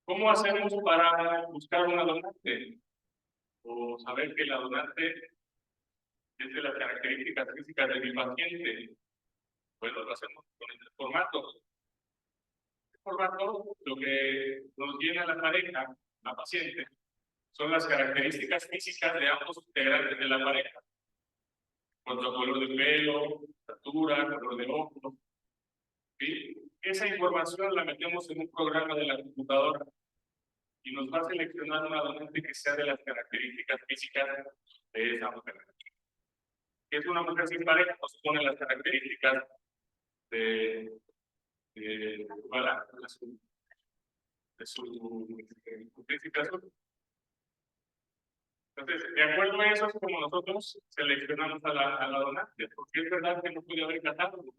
¿Cómo hacemos para buscar una donante? O saber que la donante es de las características físicas de mi paciente. Bueno, lo hacemos con este formato. Este formato, lo que nos llena la pareja, la paciente, son las características físicas de ambos integrantes de la pareja. Cuanto a color de pelo, estatura, color de ojos. ¿Sí? Esa información la metemos en un programa de la computadora y nos va a seleccionar una donante que sea de las características físicas de esa mujer. Si es una mujer sin pareja, nos pone las características de su identificación. Entonces, de acuerdo a eso es como nosotros seleccionamos a la donante, porque es verdad que no puede haber catálogos.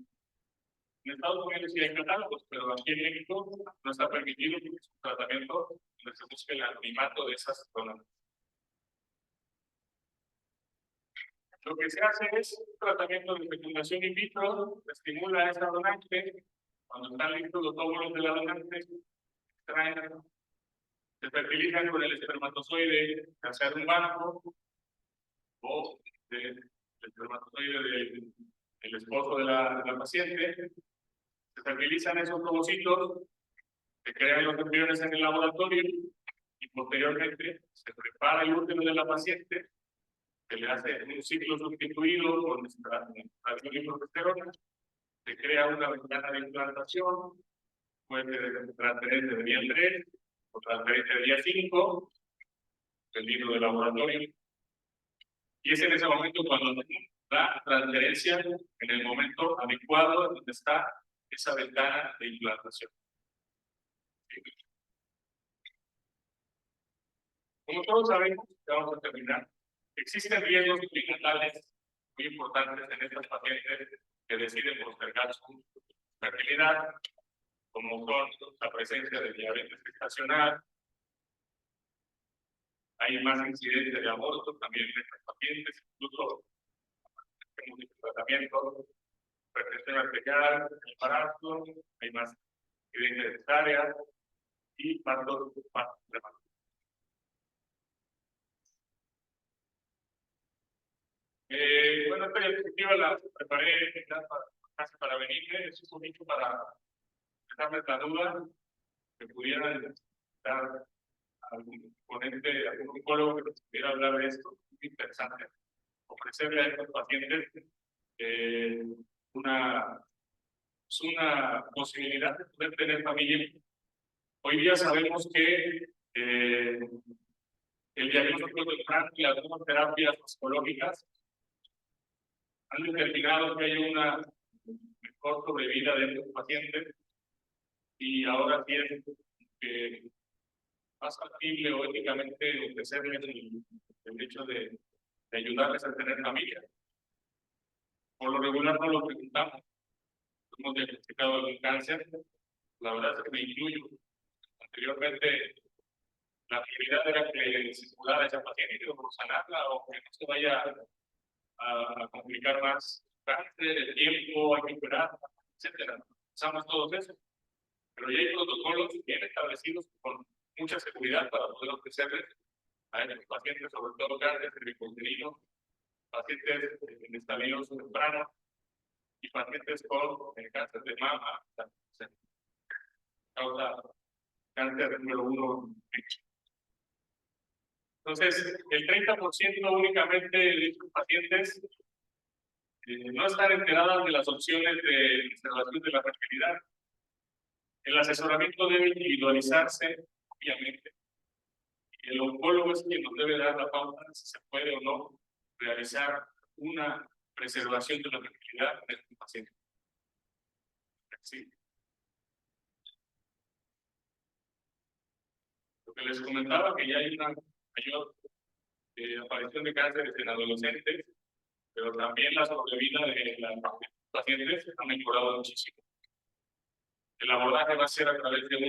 En Estados Unidos sí hay catálogos, pero aquí en México no está permitido que su tratamiento donde se busque el anonimato de esas donantes. Lo que se hace es un tratamiento de fecundación in vitro, estimula a esa donante, cuando están listos los óvulos de la donante, se fertilizan con el espermatozoide, ya sea de un banco o del espermatozoide del esposo de la paciente. Se fertilizan esos ovocitos, se crean los embriones en el laboratorio y posteriormente se prepara el útero de la paciente Se le hace un ciclo sustituido con estradiol y progesterona, se crea una ventana de implantación, puede ser transferencia de día 3 o transferencia de día 5, dependiendo del laboratorio. Y es en ese momento cuando la transferencia en el momento adecuado donde está esa ventana de implantación. Como todos sabemos, ya vamos a terminar, existen riesgos prenatales muy importantes en estas pacientes que deciden postergar su fertilidad, como son la presencia de diabetes gestacional, hay más incidencia de aborto también en estas pacientes, incluso en el tratamiento, hipertensión arterial, embarazo, hay más incidencia de cesárea y partos prematuros. Bueno, esta diapositiva la preparé casi para venirme, es un poquito para dejarles la duda que pudieran dar algún ponente, algún oncólogo que nos pudiera hablar de esto. Es interesante ofrecerle a estos pacientes una posibilidad de poder tener familia. Hoy día sabemos que el diagnóstico temprano y algunas terapias psicológicas han determinado que hay una mejor sobrevida de estos pacientes y ahora tienen que más factible o éticamente ofrecerles el hecho de ayudarles a tener familia. Por lo regular no lo preguntamos. Hemos diagnosticado algún cáncer, la verdad es que me incluyo. Anteriormente la prioridad era que se curara a esa paciente y luego sanarla o que no se vaya a complicar más cáncer, el tiempo, hay que esperar, etcétera. Usamos todo eso. Pero ya hay protocolos bien establecidos con mucha seguridad para poder ofrecerles a estos pacientes, sobre todo cáncer cervicuterino, pacientes en estadios tempranos y pacientes con cáncer de mama, causa cáncer número 1. Entonces, el 30% únicamente de estos pacientes no están enteradas de las opciones de conservación de la fertilidad. El asesoramiento debe individualizarse, obviamente. El oncólogo es quien nos debe dar la pauta si se puede o no realizar una preservación de la fertilidad en este paciente. Sí. Lo que les comentaba, que ya hay una mayor aparición de cánceres en adolescentes, pero también la sobrevida de las pacientes ha mejorado muchísimo. El abordaje va a ser a través de un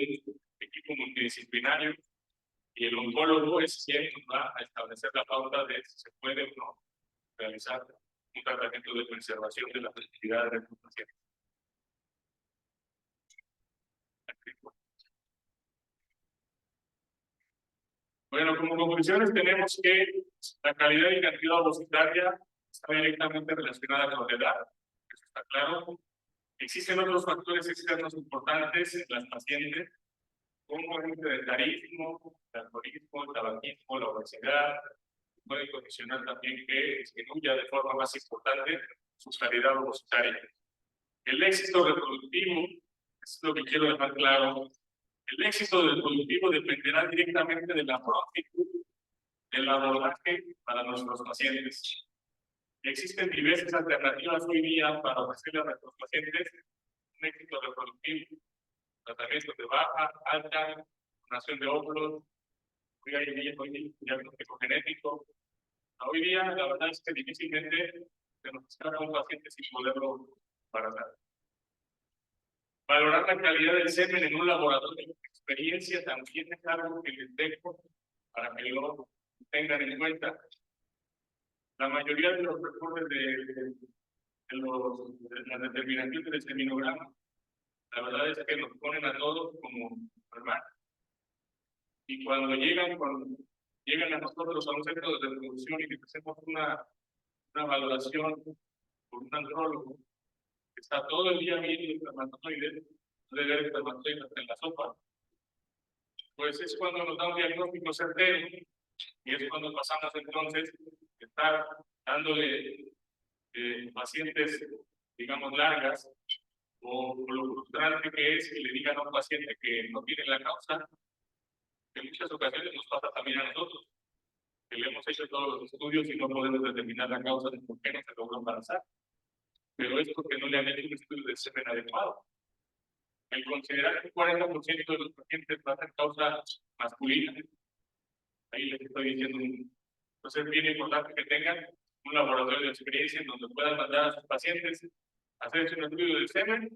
equipo multidisciplinario y el oncólogo es quien va a establecer la pauta de si se puede o no realizar un tratamiento de preservación de la fertilidad de los pacientes. Bueno, como conclusiones tenemos que la calidad y cantidad ovocitaria está directamente relacionada con la edad, eso está claro. Existen otros factores externos importantes en las pacientes, como el sedentarismo, el alcoholismo, el tabaquismo, la obesidad, puede condicionar también que disminuya de forma más importante su calidad ovocitaria. El éxito reproductivo, es lo que quiero dejar claro, el éxito reproductivo dependerá directamente de la prontitud del abordaje para nuestros pacientes. Existen diversas alternativas hoy día para ofrecerle a nuestros pacientes un éxito reproductivo, tratamiento de baja, alta, donación de óvulos, hoy diagnóstico genético. Hoy día, la verdad es que difícilmente se nos escapa un paciente sin poderlo embarazar. Valorar la calidad del semen en un laboratorio de experiencia también es algo que les dejo para que lo tengan en cuenta. La mayoría de los reportes de las determinaciones del seminograma, la verdad es que nos ponen a todos como normal. Y cuando llegan a nosotros a un centro de reproducción y que hacemos una valoración por un andrólogo, que está todo el día viendo espermatozoides, puede ver espermatozoides en la sopa, pues es cuando nos da un diagnóstico certero y es cuando pasamos entonces estar dándole pacientes, digamos, largas, o lo frustrante que es que le digan a un paciente que no tiene la causa, que en muchas ocasiones nos pasa también a nosotros, que le hemos hecho todos los estudios y no podemos determinar la causa de por qué no se logró embarazar. Pero es porque no le han hecho un estudio de semen adecuado. El considerar que 40% de los pacientes va a ser causa masculina, ahí les estoy diciendo, entonces es bien importante que tengan un laboratorio de experiencia en donde puedan mandar a sus pacientes a hacerse un estudio de semen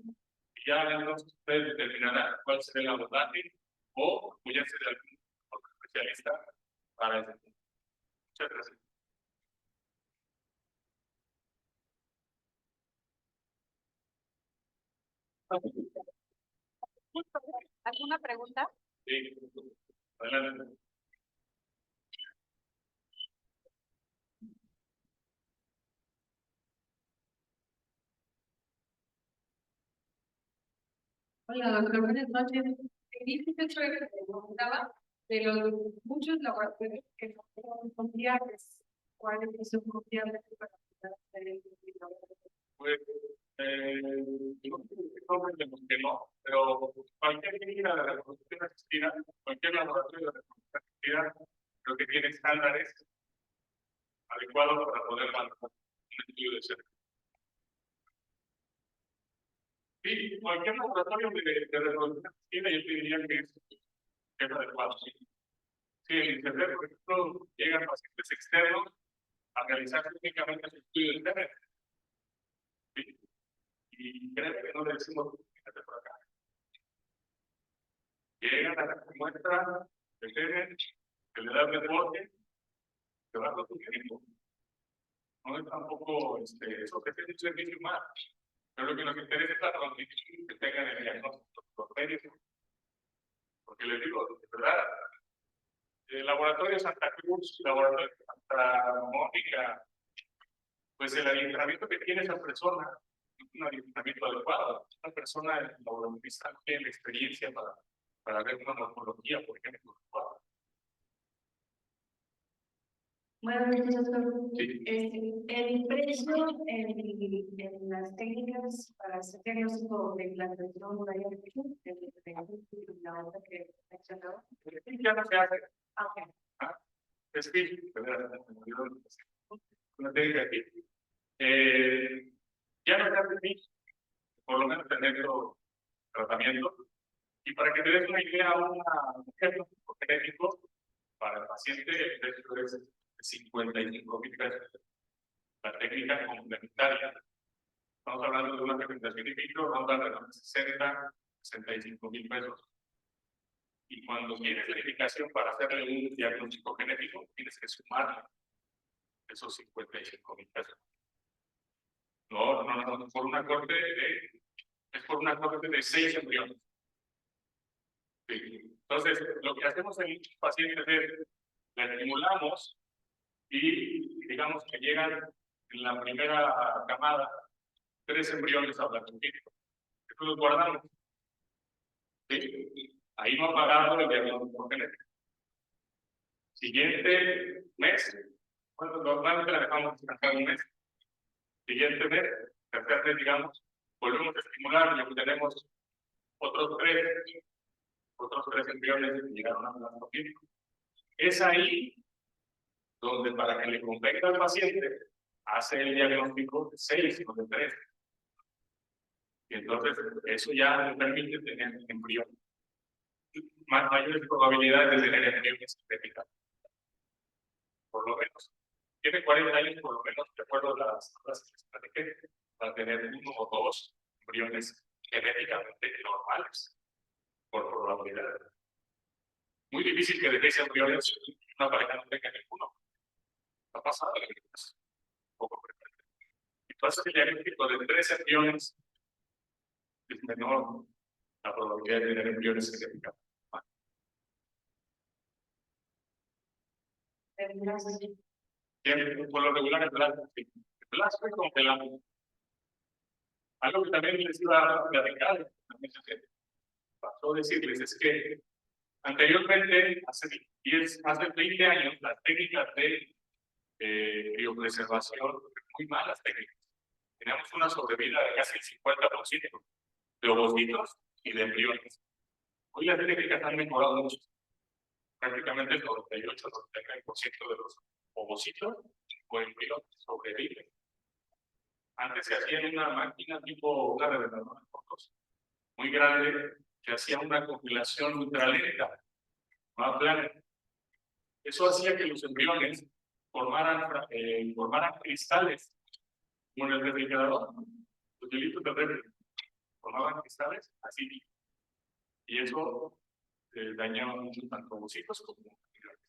y ya entonces ustedes determinarán cuál será el abordaje o apoyarse de algún otro especialista para ese punto. Muchas gracias. ¿Alguna pregunta? Sí, adelante. Hola, doctor, buenas noches. Dice que soy que te preguntaba de los muchos laboratorios que no son confiables. ¿Cuáles son confiables para poder hacer el estudio? Pues, que no, pero cualquier clínica de reproducción asistida, cualquier laboratorio de reproducción asistida, creo que tiene estándares adecuados para poder mandar un estudio de semen. Sí, cualquier laboratorio de reproducción asistida, yo te diría que es adecuado. Sí, sí, en Internet, por ejemplo, llegan pacientes externos a realizar únicamente su estudio de semen. Sí. Y créeme que no le decimos, fíjate por acá. Llegan a la muestra de semen, que le da el reporte, que va a tu médico. No es tampoco eso que tiene un servicio más. Pero lo que nos interesa es la prontitud que tengan el diagnóstico los médicos. Porque les digo, de verdad, el laboratorio Santa Cruz, el laboratorio Santa Mónica, pues el adiestramiento que tiene esa persona es un adiestramiento adecuado. Una persona laboratorista no tiene la experiencia para ver una morfología, por ejemplo. Bueno, doctor, Sí. el precio en las técnicas para hacer diagnóstico de implantación oral la otra que mencionaba. Ya no se hace. Ah, ok. Es que, una técnica aquí. Ya no se hace por lo menos tener tratamiento. Y para que te des una idea, un ejemplo genético para el paciente, el precio es 55,000 pesos. La técnica complementaria. Estamos hablando de una presentación in vitro, vamos a hablar de 65,000 pesos. Y cuando tienes la indicación para hacerle un diagnóstico genético, tienes que sumarle esos 55,000 pesos. No, por una corte es por una corte de 6 embriones. Sí. Entonces, lo que hacemos en muchos pacientes es, le estimulamos y digamos que llegan en la primera camada 3 embriones a platónico. Esto los guardamos. Sí. Ahí no ha pagado el diagnóstico genético. Siguiente mes, bueno, normalmente la dejamos descansar un mes. Siguiente mes, tercer mes, digamos, volvemos a estimular y obtenemos otros tres embriones que llegaron a platónico. Es ahí donde, para que le convenga al paciente, hace el diagnóstico de 6 o de 3. Y entonces, eso ya le permite tener embriones. Mayores probabilidades de tener embriones sintéticas. Por lo menos. Tiene 40 años, por lo menos, de acuerdo a las que para tener 1 o 2 embriones genéticamente normales, por probabilidad. Muy difícil que de 6 embriones una pareja no tenga ninguno. Ha pasado la vida. Poco frecuente. Entonces, el diagnóstico de 3 embriones es menor la probabilidad de tener embriones genéticamente. Por lo regular el plasma, sí. El plasma es congelado. Algo que también les iba a platicar, también se pasó a decirles, es que anteriormente, hace 20 años, las técnicas de criopreservación, muy malas técnicas. Tenemos una sobrevida de casi el 50% de ovocitos y de embriones. Hoy las técnicas han mejorado mucho. Prácticamente el 98-99% de los ovocitos o embriones sobreviven. Antes se hacía en una máquina tipo una reveladora de fotos muy grande que hacía una compilación ultralenta, más plana. Eso hacía que los embriones formaran cristales, como en el refrigerador. Los hielitos de refri formaban cristales así. Y eso dañaba mucho tanto ovocitos como embriones.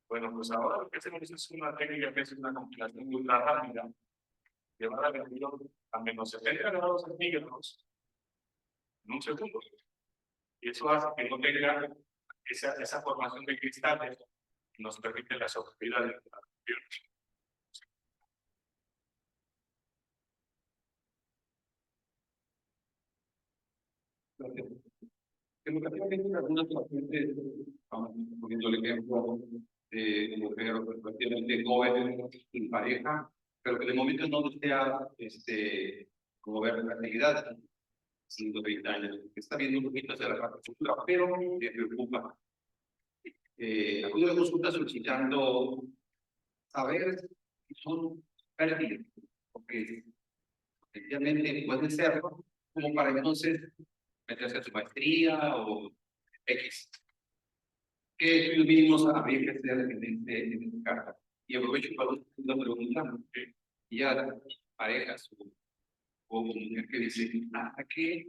Bueno, pues ahora lo que hacemos es una técnica que es una compilación ultra rápida, llevar al embrión a menos 70 grados centígrados en un segundo. Y eso hace que no tenga esa formación de cristales que nos permite la sobrevida de la embrión. Educativamente, algunos pacientes, poniendo el ejemplo de mujer relativamente joven, sin pareja, pero que de momento no desea como ver la fertilidad, 120 años, que está viendo un poquito hacia la cultura, pero me preocupa. Acudo a la consulta solicitando saber si son fértiles, porque efectivamente puede serlo, como para entonces meterse a su maestría o X. ¿Qué estudios mínimos habría que hacer en este caso? Y aprovecho para una pregunta, porque ya parejas o mujer que dice, ¿a qué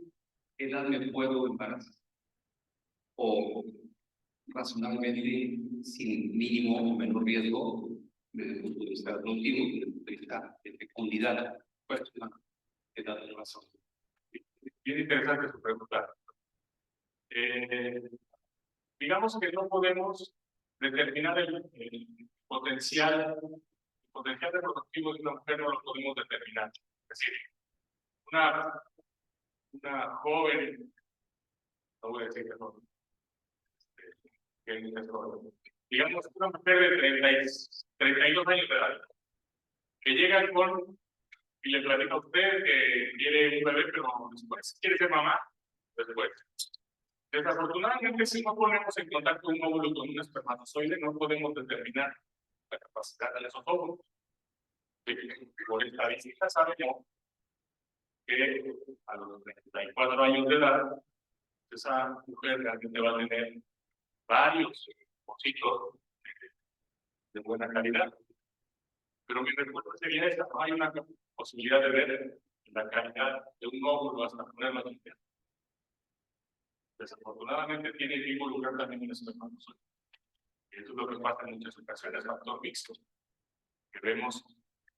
edad me puedo embarazar? O razonablemente sin mínimo o menor riesgo desde el punto de vista reproductivo, desde el punto de vista de fecundidad, pues la edad de razón. Bien interesante su pregunta. Digamos que no podemos determinar el potencial reproductivo de una mujer, no lo podemos determinar. Es decir, una joven, no voy a decir que no, digamos una mujer de 32 años de edad, que llega y le platica a usted que quiere un bebé, pero después quiere ser mamá, después. Desafortunadamente, si no ponemos en contacto un óvulo con un espermatozoide, no podemos determinar la capacidad de esos óvulos. Por estadística sabemos que a los 34 años de edad, esa mujer realmente va a tener varios ovocitos de buena calidad. Pero mi respuesta sería esta: no hay una posibilidad de ver la calidad de un óvulo hasta ponerlo en el. Desafortunadamente tiene que involucrar también un espermatozoide. Y eso es lo que pasa en muchas ocasiones, factor mixto. Que vemos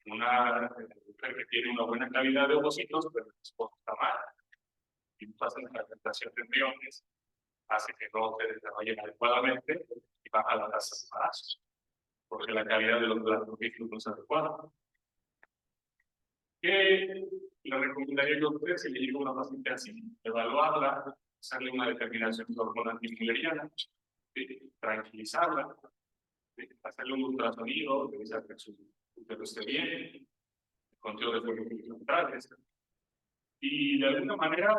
una mujer que tiene una buena calidad de ovocitos, pero el esposo está mal. Y pasa la fragmentación de embriones, hace que no se desarrollen adecuadamente y baja la tasa de embarazo, porque la calidad de los blastomictos no es adecuada. ¿Qué le recomendaría yo a usted si le llega una paciente así? Evaluarla, hacerle una determinación de hormona antimileriana, tranquilizarla, hacerle un ultrasonido, revisar que su útero esté bien, el conteo de fluidos centrales, y de alguna manera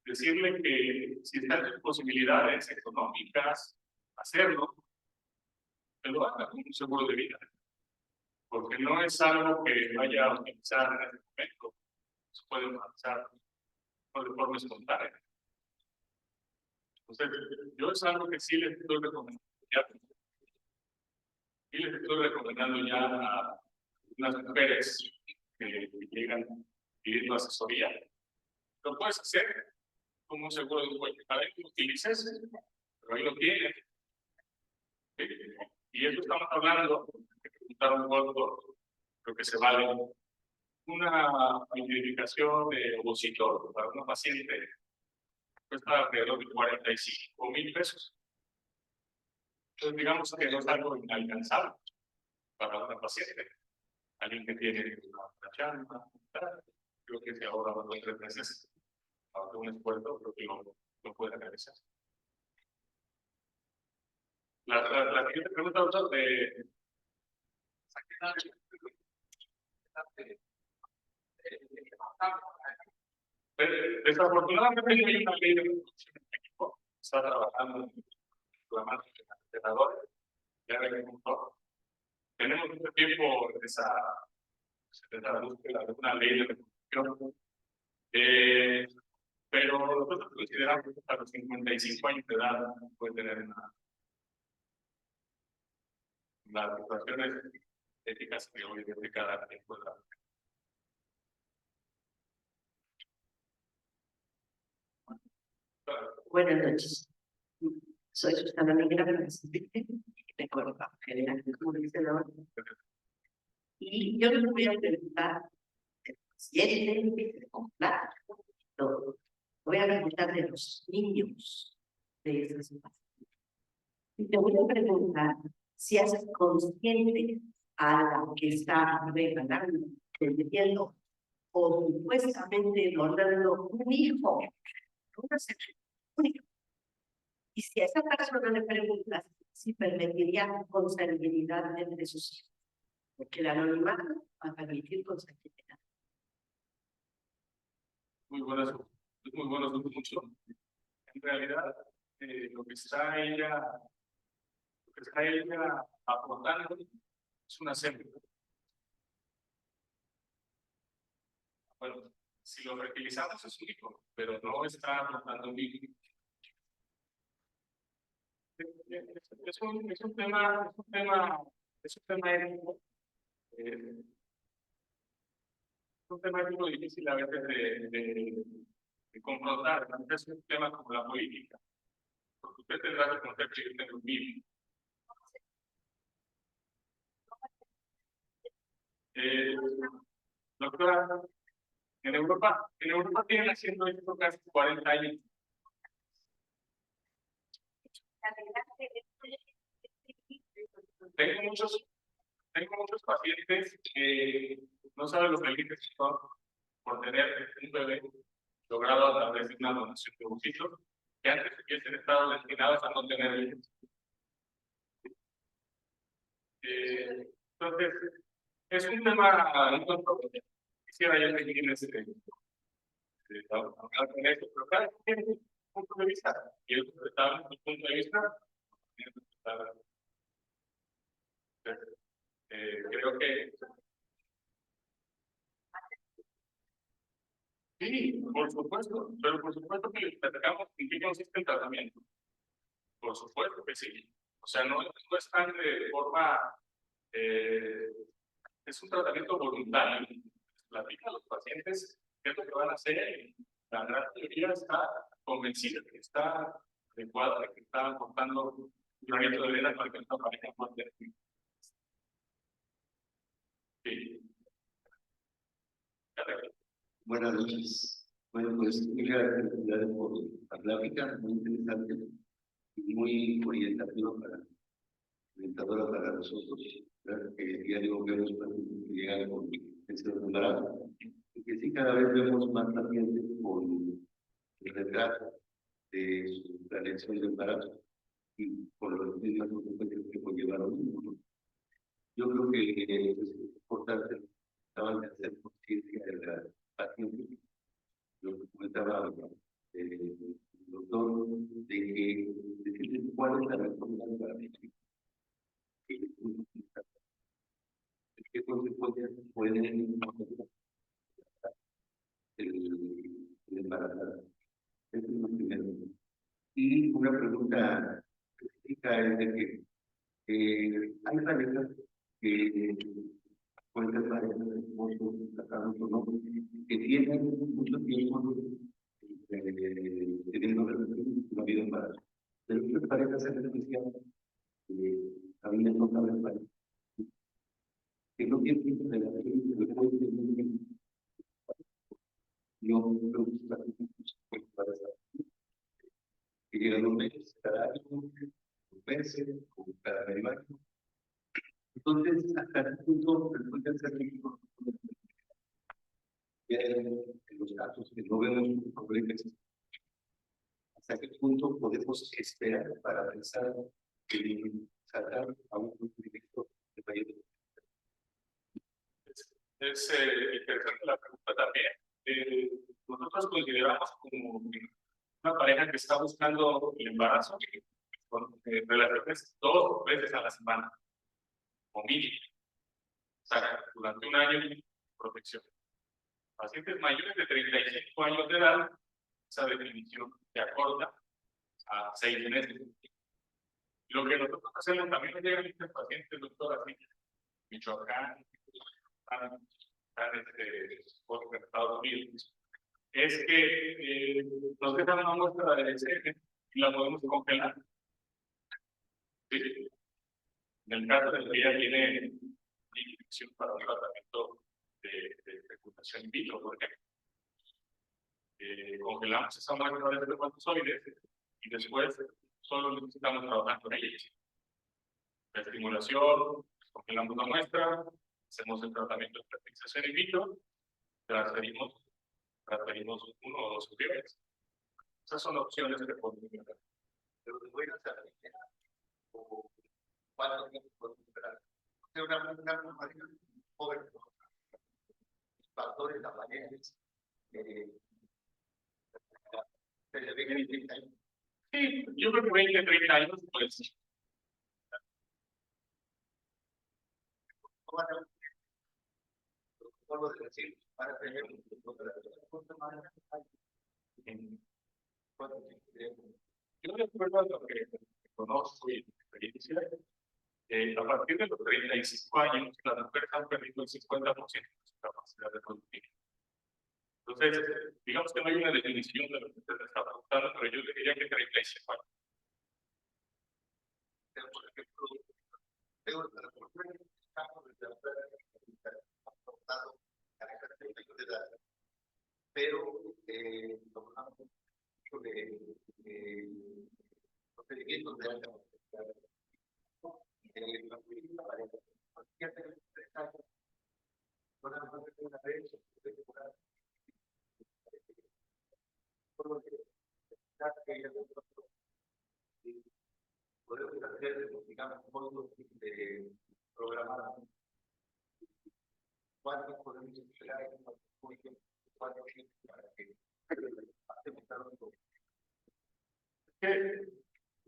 decirle que si están sus posibilidades económicas, hacerlo, que lo haga con un seguro de vida, porque no es algo que vaya a utilizar en este momento, se puede utilizar de forma espontánea. Entonces, yo es algo que sí les estoy recomendando ya. Sí les estoy recomendando ya a unas mujeres que llegan pidiendo asesoría. Lo puedes hacer como un seguro de un cuello. Cada vez que lo utilices, pero ahí lo tienes. ¿Sí? Y eso estamos hablando de preguntar un poco lo que se vale. Una identificación de ovocito para una paciente cuesta alrededor de 45,000 pesos. Entonces, digamos que no es algo inalcanzable para una paciente. Alguien que tiene una chamba, creo que se ahorra 2 o 3 meses para hacer un esfuerzo, creo que lo puede realizar. La siguiente pregunta, doctor, Desafortunadamente no hay una ley de protección en México. Está trabajando en la mano de senadores, ya recomendó. Tenemos mucho tiempo en esa búsqueda de una ley de protección. Pero nosotros consideramos que hasta los 55 años de edad puede tener las situaciones éticas que obviamente cada tiempo de la. Buenas noches. Soy Susana Negra, recuerdo general de comunicación. Y yo les voy a preguntar, si es todo. Voy a preguntar de los niños de esas pacientes. Y te voy a preguntar si haces consciente a la que está regalando, vendiendo o supuestamente donando un hijo, una sexualidad única. Y si a esa persona le preguntas si permitiría consanguinidad entre sus hijos, porque el anonimato va a permitir consanguinidad. Muy bueno, mucho. En realidad, lo que está ella aportando es una célula. Bueno, si lo fertilizamos es un hijo, pero no está aportando un hijo. Es un tema ético. Es un tema ético difícil a veces de confrontar. Es un tema como la política. Porque usted tendrá que conocer que yo tengo un hijo. Doctora, en Europa tienen haciendo esto casi 40 años. Tengo muchos pacientes que no saben lo felices que son por tener un bebé logrado a través de una donación de ovocitos que antes hubiesen estado destinados a no tener hijos. Entonces, es un tema muy controversial. Quisiera yo seguir en ese tema. Pero cada quien tiene su punto de vista y el respetable su punto de vista. Creo que sí, por supuesto, pero por supuesto que les platicamos en qué consiste el tratamiento. Por supuesto que sí. O sea, no es tan de forma, es un tratamiento voluntario. Platica a los pacientes qué es lo que van a hacer y la gran mayoría está convencida de que está adecuada, de que está aportando un granito de arena para que esta pareja pueda tener. Sí. Buenas noches. Bueno, pues muchas gracias por la plática, muy interesante y muy orientativa orientadora para nosotros. Claro que diario vemos pacientes que llegan con este embarazo y que sí cada vez vemos más pacientes con el retraso de la elección de embarazo y por las mismas consecuencias que conllevaron. Yo creo que es importante de hacer conciencia de la paciente. Lo que comentaba el doctor, de que decirles cuál es la recomendación para mí. ¿Qué consecuencias pueden el embarazo? Eso es lo primero. Y una pregunta específica es de que hay parejas que pueden ser parejas de esposos, casados o no, que tienen mucho tiempo teniendo una vida embarazo. Pero estas parejas en especial, también no saben parejas que no tienen tiempo de relación, pero pueden tener yo creo que para que llegan un mes, cada año, un mes, o cada medio año. Entonces, hasta qué punto después de hacer en los casos que no vemos problemas, hasta qué punto podemos esperar para pensar en sacar a un director de país. Es interesante la pregunta también. Nosotros consideramos como una pareja que está buscando el embarazo con relaciones 2 veces a la semana, o mínimo. O sea, durante un año de protección. Pacientes mayores de 35 años de edad, esa definición se acorta a 6 meses. Lo que nosotros hacemos también nos llegan muchos pacientes, doctor, así, Michoacán, están por Estados Unidos, es que nos dejan una muestra de semen y la podemos congelar. Sí. En el caso de que ella tiene indicación para un tratamiento de fecundación in vitro, por ejemplo, congelamos esa muestra de espermatozoides y después solo necesitamos trabajar con ellos. La estimulación, congelamos la muestra, hacemos el tratamiento de fertilización in vitro, transferimos 1 o 2 embriones. Esas son opciones que podemos tener. Pero te voy a hacer la primera, o cuánto tiempo podemos esperar. Una pareja joven, factores, las maneras, se le ve que hay 30 años. Sí, yo creo que 20, 30 años, pues. Vuelvo a decir, para tener un yo recuerdo a lo que conozco y experiencia, a partir de los 35 años, las mujeres han perdido el 50% de su capacidad reproductiva. Entonces, digamos que no hay una definición de lo que usted está preguntando, pero yo diría que 35 años. Por ejemplo, tengo la oportunidad de pero tomamos mucho de procedimientos de alta podemos hacer, digamos, fondos de programar cuántos podemos esperar para que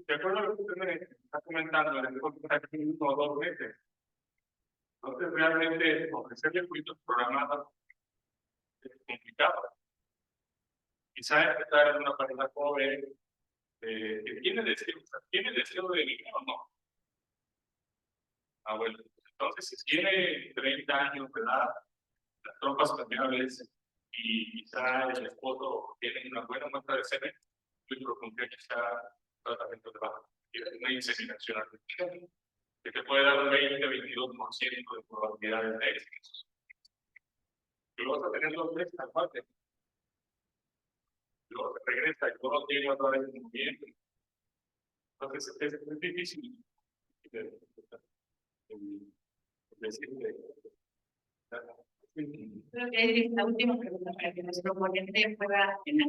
de acuerdo a lo que usted me está comentando, le digo que aquí 1 o 2 meses. Entonces, realmente ofrecerle cuidados programados es complicado. Quizá empezar en una pareja joven que tiene deseo de niño o no. Ah, bueno, entonces si tiene 30 años de edad, las trompas permeables y quizá el esposo tiene una buena muestra de semen, muy propondría quizá tratamiento de baja, una inseminación artificial, que te puede dar un 20-22% de probabilidades de éxito. Y luego vas a tener los 3 aparte. Luego regresa y luego tiene otra vez en noviembre. Entonces es difícil decirle. Creo que es la última pregunta para que nuestro ponente pueda tener.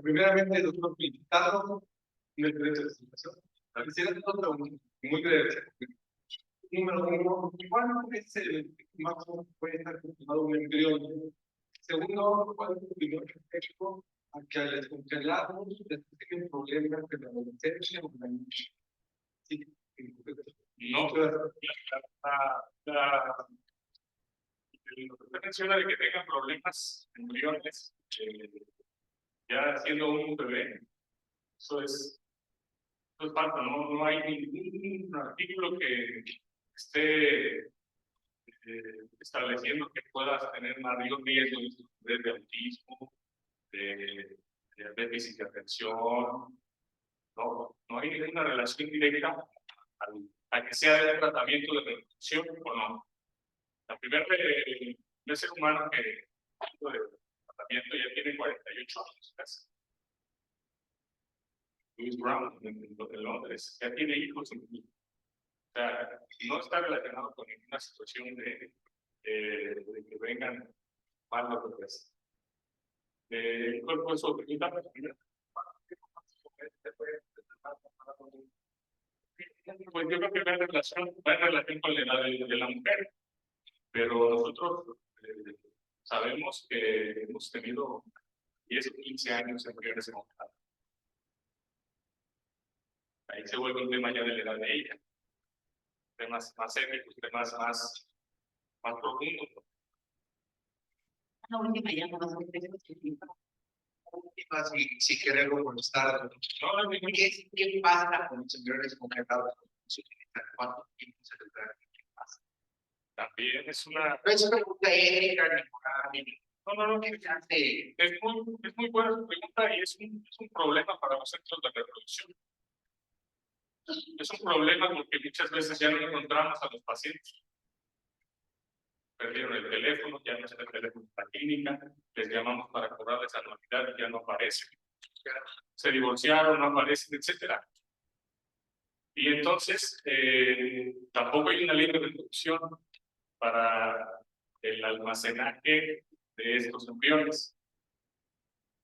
Primeramente, doctor, felicitado en el derecho de presentación. Quisiera hacer otra pregunta muy breve. Número 1, ¿cuál es el máximo que puede estar controlado un embrión? Segundo, ¿cuál es el primer efecto a que al descongelarnos tienen problemas de la adolescencia o la niñez? Sí, No, lo que usted menciona de que tengan problemas embriones, ya siendo un bebé, eso es falso, no hay ningún artículo que esté estableciendo que puedas tener mayor riesgo de autismo, de déficit de atención, no hay ninguna relación directa a que sea de tratamiento de reproducción o no. La primera el ser humano que de tratamiento ya tiene 48 años casi. Louis Brown en Londres ya tiene hijos. O sea, no está relacionado con ninguna situación de que vengan mal los bebés. ¿Cuál fue su opinión? Pues yo creo que va en relación con la edad de la mujer, pero nosotros sabemos que hemos tenido 10 o 15 años en mujeres en Oaxaca. Ahí se vuelve un tema ya de la edad de ella, temas más éticos, temas más profundos. La última llamada si queremos contestar, ¿qué pasa con los señores con el lado? ¿Cuánto tiempo se les da? También es una... No es pregunta ética ni No, es muy buena su pregunta y es un problema para los centros de reproducción. Es un problema porque muchas veces ya no encontramos a los pacientes. Perdieron el teléfono, ya no está el teléfono de la clínica, les llamamos para cobrarles anualidad y ya no aparecen. Se divorciaron, no aparecen, etcétera. Y entonces, tampoco hay una línea de reproducción para el almacenaje de estos embriones.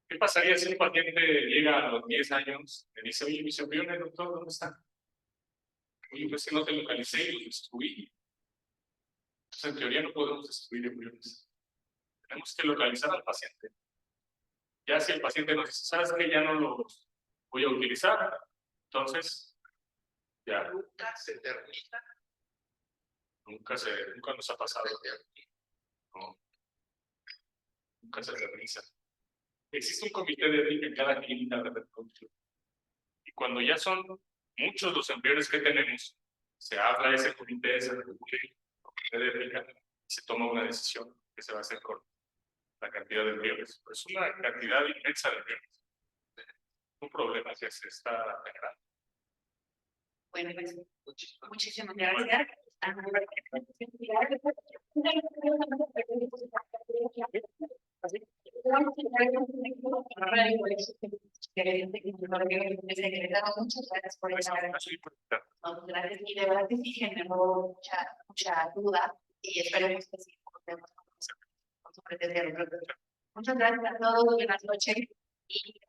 ¿Qué pasaría si un paciente llega a los 10 años y me dice, oye, mis embriones, doctor, ¿dónde están? Oye, pues que no te localicé y los destruí. Entonces, en teoría no podemos destruir embriones. Tenemos que localizar al paciente. Ya si el paciente nos dice, ¿sabes qué? Ya no los voy a utilizar. Entonces, ya. nunca se termina. Nunca nos ha pasado. No. Nunca se realiza. Existe un comité de ética en cada clínica de reproducción. Y cuando ya son muchos los embriones que tenemos, se habla de ese comité, se reúne el comité de ética y se toma una decisión que se va a hacer con la cantidad de embriones. Es una cantidad inmensa de embriones. Un problema que se está generando. Bueno, pues muchísimas gracias. Muchas gracias por esa gracias y de verdad que sí generó mucha duda y esperemos que sí podamos con su presencia. Muchas gracias a todos, buenas noches y